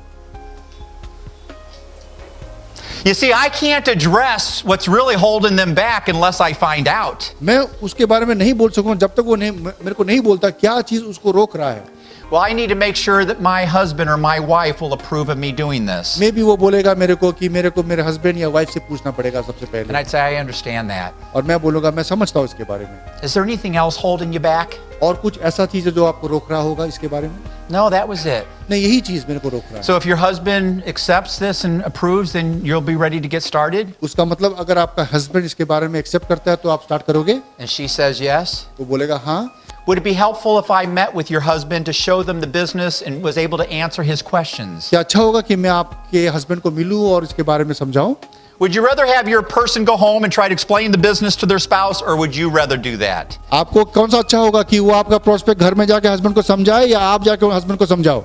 You see, I can't address what's really holding them back unless I find out. मैं उसके बारे में नहीं बोल सकूं जब तक वो नहीं मेरे को नहीं बोलता क्या चीज उसको रोक रहा है. Well, I need to make sure that my husband or my wife will approve of me doing this. मे भी वो बोलेगा मेरे को कि मेरे को मेरे हस्बैंड या वाइफ से पूछना पड़ेगा सबसे And पहले. I'd say, I understand that. और मैं बोलूंगा मैं समझता हूँ इसके बारे में. Is there anything else holding you back? और कुछ ऐसा चीज है जो आपको रोक रहा होगा इसके बारे में. No, that was it. नहीं यही चीज मेरे को रोक रहा है. So if your husband accepts this and approves, then you'll be ready to get started? उसका मतलब अगर आपका हस्बैंड इसके बारे में एक्सेप्ट करता है तो आप स्टार्ट करोगे. And she says yes? वो बोलेगा हाँ. Would it be helpful if I met with your husband to show them the business and was able to answer his questions? क्या अच्छा होगा कि मैं आपके हस्बैंड को मिलूं और इसके बारे में समझाऊं. Would you rather have your person go home and try to explain the business to their spouse, or would you rather do that? आपको कौन सा अच्छा होगा कि वो आपका प्रोस्पेक्ट घर में जाके हस्बैंड को समझाए या आप जाके हस्बैंड को समझाओ.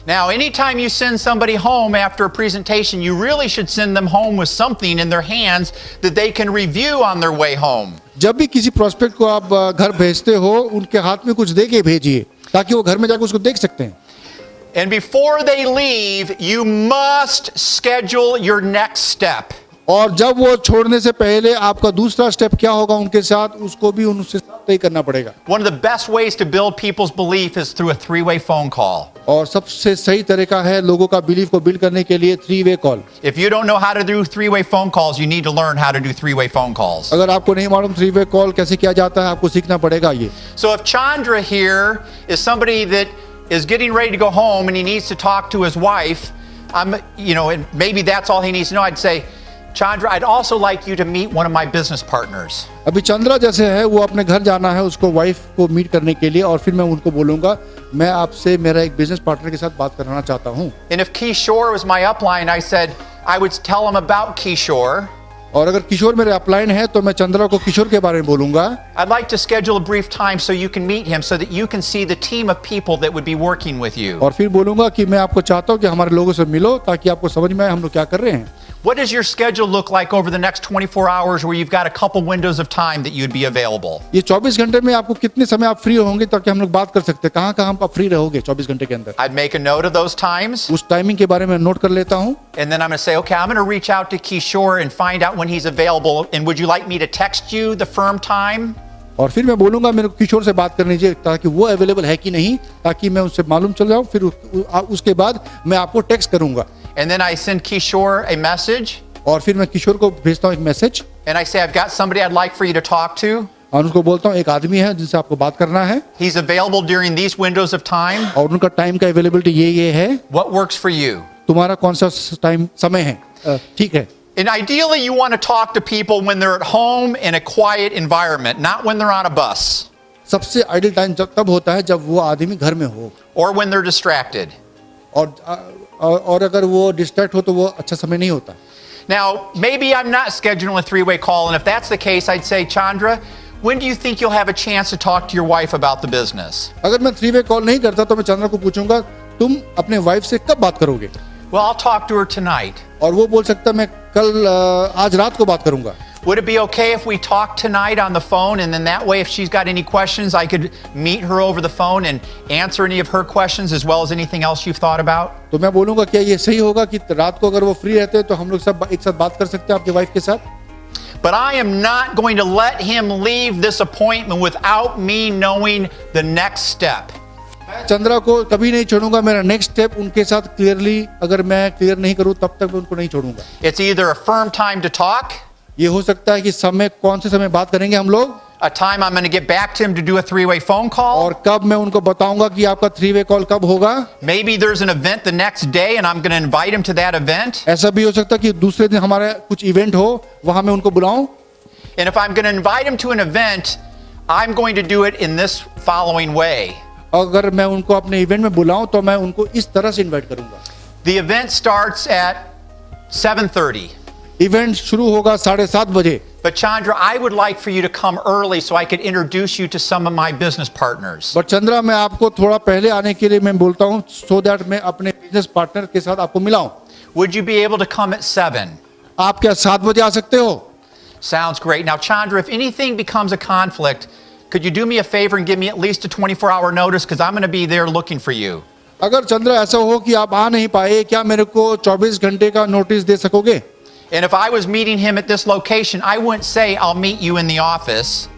Now, anytime you send somebody home after a presentation, you really should send them home with something in their hands that they can review on their way home. जब भी किसी प्रोस्पेक्ट को आप घर भेजते हो उनके हाथ में कुछ दे के भेजिए ताकि वो घर में जाकर उसको देख सकते हैं. And before they leave, you must schedule your next step. और जब वो छोड़ने से पहले आपका दूसरा स्टेप क्या होगा उनके साथ उसको भी उनसे तय करना पड़ेगा. One of the best ways to build people's belief is through a three-way phone call. और सबसे सही तरीका है लोगों का बिलीफ को बिल्ड करने के लिए 3-वे call. If you don't know how to do three-way phone calls, you need to learn how to do three-way phone calls. अगर आपको नहीं मालूम 3-वे कॉल कैसे किया जाता है आपको सीखना पड़ेगा ये. So if Chandra here is somebody that is getting ready to go home and he needs to talk to his wife, and maybe that's all he needs to know, I'd say, Chandra, I'd also like you to meet one of my business partners. अभी चंद्रा जैसे है वो अपने घर जाना है उसको wife को मीट करने के लिए और फिर मैं उनको बोलूंगा मैं आपसे मेरा एक बिजनेस पार्टनर के साथ बात करना चाहता हूँ. And if Kishore was my upline, I said I would tell him about Kishore. और अगर किशोर मेरे अपलाइन है तो मैं चंद्रा को किशोर के बारे में बोलूंगा. I'd like to schedule a brief time so you can meet him so that you can see the team of people that would be working with you. और फिर बोलूंगा कि मैं आपको चाहता हूँ कि हमारे लोगों से मिलो ताकि आपको समझ में आए हम लोग क्या कर रहे हैं. What does your schedule look like over the next 24 hours where you've got a couple windows of time that you'd be available? ये 24 घंटे में आपको कितने समय आप फ्री होंगे ताकि हम लोग बात कर सकते हैं. कहाँ कहाँ आप फ्री रहोगे 24 घंटे के अंदर. I'd make a note of those times. उस टाइमिंग के बारे में नोट कर लेता हूँ. And then I'm going to say, okay, I'm going to reach out to Kishore and find out when he's available. And would you like me to text you the firm time? और फिर मैं बोलूंगा मेरे को किशोर से बात करनी चाहिए ताकि वो अवेलेबल है कि नहीं ताकि मैं उससे मालूम चल जाऊँ. फिर उसके बाद मैं आपको टेक्स्ट करूंगा. And then I send Kishore a message. और फिर मैं किशोर को भेजता हूँ एक message. And I say, I've got somebody I'd like for you to talk to. और उनको बोलता हूँ एक आदमी है जिनसे आपको बात करना है. He's available during these windows of time. और उनका टाइम का अवेलेबिलिटी ये है. What works for you? तुम्हारा कौन सा टाइम समय है. ठीक है. And ideally, you want to talk to people when they're at home in a quiet environment, not when they're on a bus. सबसे आइडियल टाइम तब होता है जब वो आदमी घर में हो. Or when they're distracted. और अगर वो डिस्ट्रैक्ट हो तो वो अच्छा समय नहीं होता. Now, maybe I'm not scheduling a three-way call, and if that's the case, I'd say, Chandra, when do you think you'll have a chance to talk to your wife about the business? अगर मैं 3-way call नहीं करता तो मैं चंद्रा को पूछूंगा तुम अपने वाइफ से कब बात करोगे. Well, I'll talk to her tonight. और वो बोल सकता मैं कल आज रात को बात करूंगा. Would it be okay if we talk tonight on the phone, and then that way, if she's got any questions, I could meet her over the phone and answer any of her questions as well as anything else you've thought about? तो मैं बोलूंगा क्या ये सही होगा कि रात को अगर वो फ्री रहते हैं तो हम लोग सब एक साथ बात कर सकते हैं आपकी वाइफ के साथ. But I am not going to let him leave this appointment without me knowing the next step. Chandra को कभी नहीं छोड़ूंगा. मेरा नेक्स्ट स्टेप उनके साथ क्लियरली अगर मैं क्लियर नहीं करूं तब तक मैं उनको नहीं छोड़ूंगा. It's either a firm time to talk. ये हो सकता है कि समय कौन से समय बात करेंगे हम लोग. A time I'm going to get back to him to do a three-way phone call. और कब मैं उनको बताऊंगा कि आपका 3-way कॉल कब होगा. Maybe there's an event the next day and I'm going to invite him to that event. ऐसा भी हो सकता है कि दूसरे दिन हमारा कुछ इवेंट हो वहां मैं उनको बुलाऊं. And if I'm going to invite him to an event, I'm going to do it in this following way. अगर मैं उनको अपने इवेंट में बुलाऊं तो मैं उनको इस तरह से इनवाइट करूंगा. The event starts at 7:30. Event शुरू होगा 7:30 बजे. But Chandra, I would like for you to come early so I could introduce you to some of my business partners. But Chandra मैं आपको थोड़ा पहले आने के लिए मैं बोलता हूं सो दैट मैं अपने बिजनेस पार्टनर के साथ आपको मिलाऊं. Would you be able to come at 7? आप क्या 7 बजे आ सकते हो? Sounds great. Now, Chandra, if anything becomes a conflict, could you do me a favor and give me at least a 24-hour notice because I'm going to be there looking for you. अगर चंद्रा ऐसा हो कि आप आ नहीं पाए क्या मेरे को 24 घंटे का नोटिस दे सकोगे? And if I was meeting him at this location, I wouldn't say I'll meet you in the office.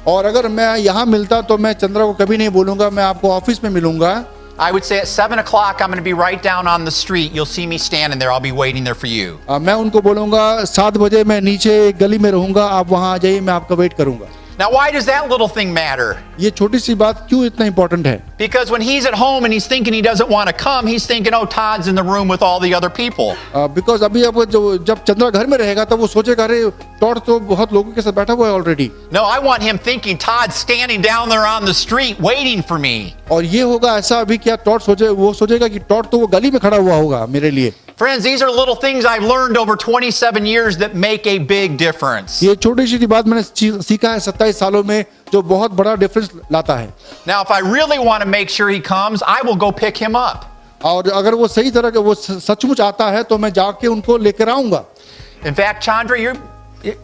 और अगर मैं यहाँ मिलता तो मैं चंद्रा को कभी नहीं बोलूंगा मैं आपको ऑफिस में मिलूंगा. I would say at 7 o'clock, I'm going to be right down on the street. You'll see me standing there. I'll be waiting there for you. मैं उनको बोलूंगा 7 बजे मैं नीचे एक गली में रहूंगा आप वहां आ जाइए मैं आपका वेट करूंगा. Now, why does that little thing matter? ये छोटी सी बात क्यों इतना इंपॉर्टेंट है? Because when he's at home and he's thinking he doesn't want to come, he's thinking, oh, Todd's in the room with all the other people. Because अभी अब जब चंद्रा घर में रहेगा तब वो सोचेगा अरे टॉड तो बहुत लोगों के साथ बैठा हुआ है already. No, I want him thinking Todd's standing down there on the street waiting for me. और ये होगा ऐसा अभी क्या टॉड सोचेगा कि टॉड तो वो गली में खड़ा हुआ होगा मेरे लिए. Friends, these are little things I've learned over 27 years that make a big difference. ये छोटी सी बात मैंने सीखा है 27 सालों में जो बहुत बड़ा डिफरेंस लाता है. Now, if I really want to make sure he comes, I will go pick him up. और अगर वो सही तरह के वो सचमुच आता है तो मैं जाके उनको लेकर आऊंगा. In fact, Chandra,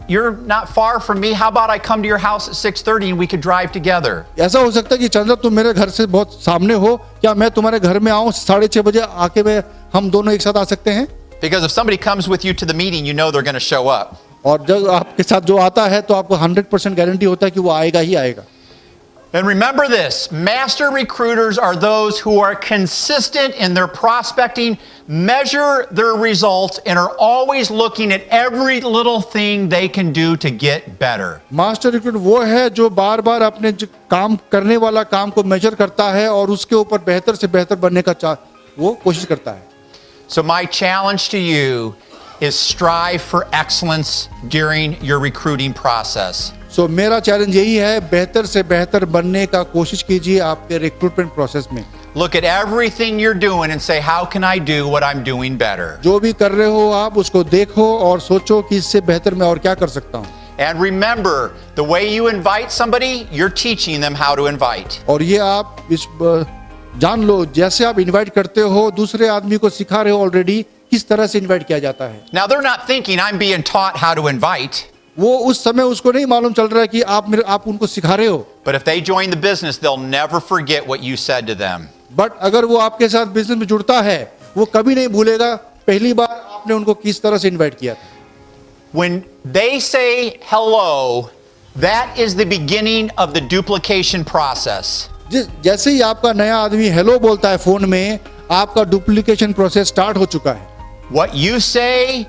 you're not far from me. How about I come to your house at 6:30 and we could drive together? ऐसा हो सकता है कि चंद्रा तुम मेरे घर से बहुत सामने हो क्या मैं तुम्हारे घर में आऊं 6:30 बजे आके हम दोनों एक साथ आ सकते हैं. Because if somebody comes with you to the meeting, you know they're going to show up. और जब आपके साथ जो आता है तो आपको 100% गारंटी होता है कि वो आएगा ही आएगा. And remember this, master recruiters are those who are consistent in their prospecting, measure their results, and are always looking at every little thing they can do to get better. Master recruiter वो है जो बार बार अपने काम करने वाला काम को major करता है और उसके ऊपर बेहतर से बेहतर बनने का वो कोशिश करता है. So my challenge to you is strive for excellence during your recruiting process. सो मेरा चैलेंज यही है, बेहतर से बेहतर बनने का कोशिश कीजिए आपके रिक्रूटमेंट प्रोसेस में। Look at everything you're doing and say, how can I do what I'm doing better? जो भी कर रहे हो आप उसको देखो और सोचो कि इससे बेहतर मैं और क्या कर सकता हूँ। And remember, the way you invite somebody, you're teaching them how to invite. और ये आप जान लो, जैसे आप इनवाइट करते हो दूसरे आदमी को सिखा रहे हो ऑलरेडी किस तरह से इनवाइट किया जाता है। Now, they're not thinking I'm being taught how to invite. वो उस समय उसको नहीं मालूम चल रहा है कि आप उनको सिखा रहे हो। But if they join the business, they'll never forget what you said to them. But अगर वो आपके साथ बिजनेस में जुड़ता है वो कभी नहीं भूलेगा पहली बार आपने उनको किस तरह से इनवाइट किया था। When they say hello, that is the beginning of the duplication process. जैसे ही आपका नया आदमी हेलो बोलता है फोन में, आपका डुप्लीकेशन प्रोसेस स्टार्ट हो चुका है। What you say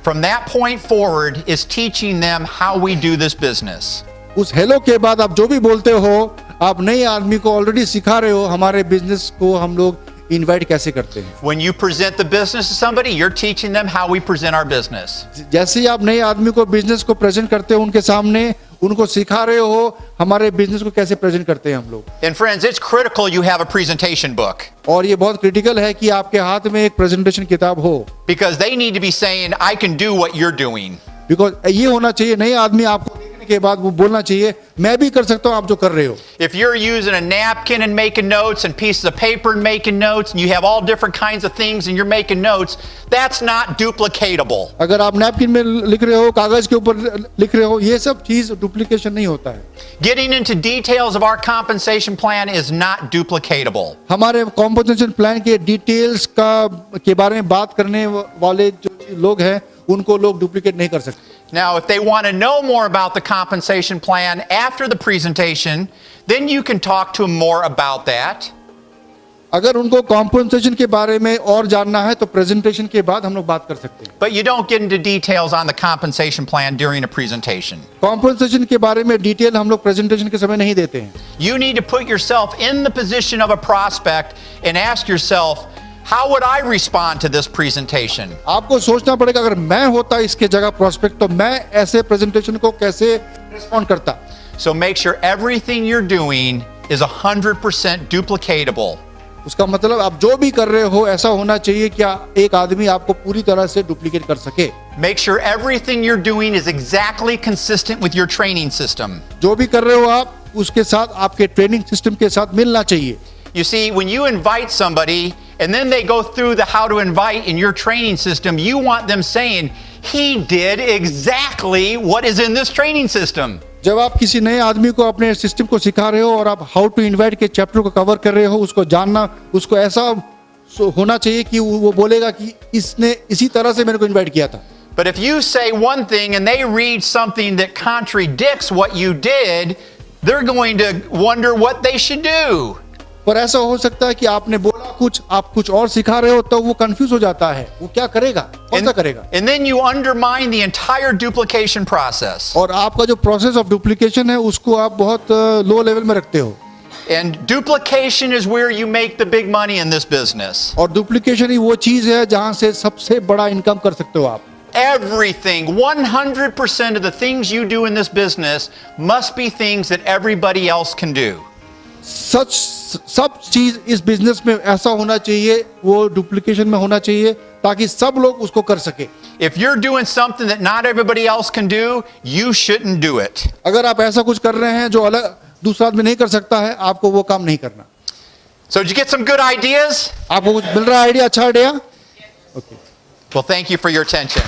from that point forward is teaching them how we do this business. उस हेलो के बाद आप जो भी बोलते हो आप नए आदमी को ऑलरेडी सिखा रहे हो हमारे बिजनेस को हम लोग इनवाइट कैसे करते हैं। When you present the business to somebody, you're teaching them how we present our business. जैसे ही आप नए आदमी को बिजनेस को प्रेजेंट करते हो उनके सामने, उनको सिखा रहे हो हमारे बिजनेस को कैसे प्रेजेंट करते हैं हम लोग। And friends, it's critical you have a presentation book. और ये बहुत क्रिटिकल है कि आपके हाथ में एक प्रेजेंटेशन किताब हो। Because they need to be saying, I can do what you're doing. Because ये होना चाहिए, नए आदमी आपको देखने के बाद वो बोलना चाहिए मैं भी कर सकता हूँ आप जो कर रहे हो। If you're using a napkin and making notes and pieces of paper and making notes and you have all different kinds of things and you're making notes, that's not duplicatable. अगर आप नैपकिन में लिख रहे हो, कागज के ऊपर लिख रहे हो, ये सब चीज डुप्लीकेशन नहीं होता है। Getting into details of our compensation plan is not duplicatable. हमारे कॉम्पनसेशन प्लान के डिटेल्स के बारे में बात करने वाले जो लोग हैं उनको लोग डुप्लीकेट नहीं कर सकते। Now, if they want to know more about the compensation plan after the presentation, then you can talk to them more about that. अगर उनको कॉम्पनसेशन के बारे में और जानना है तो प्रेजेंटेशन के बाद हम लोग बात कर सकते हैं। But you don't get into details on the compensation plan during a presentation. Compensation के बारे में डिटेल हम लोग प्रेजेंटेशन के समय नहीं देते हैं। You need to put yourself in the position of a prospect and ask yourself, how would I respond to this presentation? आपको सोचना पड़ेगा अगर मैं होता इसके जगह प्रोस्पेक्ट तो मैं ऐसे प्रेजेंटेशन को कैसे रिस्पॉन्ड करता। So make sure everything you're doing is 100% duplicatable. उसका मतलब आप जो भी कर रहे हो ऐसा होना चाहिए कि एक आदमी आपको पूरी तरह से डुप्लीकेट कर सके। Make sure everything you're doing is exactly consistent with your training system. जो भी कर रहे हो आप उसके साथ आपके ट्रेनिंग सिस्टम के साथ मिलना चाहिए। You see, when you invite somebody and then they go through the how to invite in your training system, you want them saying, he did exactly what is in this training system. जब आप किसी नए आदमी को अपने system को सिखा रहे हो और आप हाउ टू इनवाइट के चैप्टर को कवर कर रहे हो, उसको जानना, उसको ऐसा होना चाहिए कि वो बोलेगा कि इसने इसी तरह से मेरे को इनवाइट किया था। But if you say one thing and they read something that contradicts what you did, they're going to wonder what they should do. पर ऐसा हो सकता है कि आपने बोला कुछ, आप कुछ और सिखा रहे हो तो वो कंफ्यूज हो जाता है, वो क्या करेगा, कौन सा करेगा। And then you undermine the entire duplication process. और आपका जो प्रोसेस ऑफ डुप्लीकेशन है उसको आप बहुत लो लेवल में रखते हो। And duplication is where you make the big money in this business. और डुप्लीकेशन ही वो चीज है जहां से सबसे बड़ा इनकम कर सकते हो आप। Everything, 100% of the things you do in this business must be things that everybody else can do. सब चीज इस बिजनेस में ऐसा होना चाहिए, वो डुप्लीकेशन में होना चाहिए ताकि सब लोग उसको कर सके। If you're doing something that not everybody else can do, you shouldn't do it. अगर आप ऐसा कुछ कर रहे हैं जो अलग दूसरा आदमी नहीं कर सकता है, आपको वो काम नहीं करना। So did you get some good ideas? आपको कुछ मिल रहा है आइडिया, अच्छा idea? Well, thank you for your attention.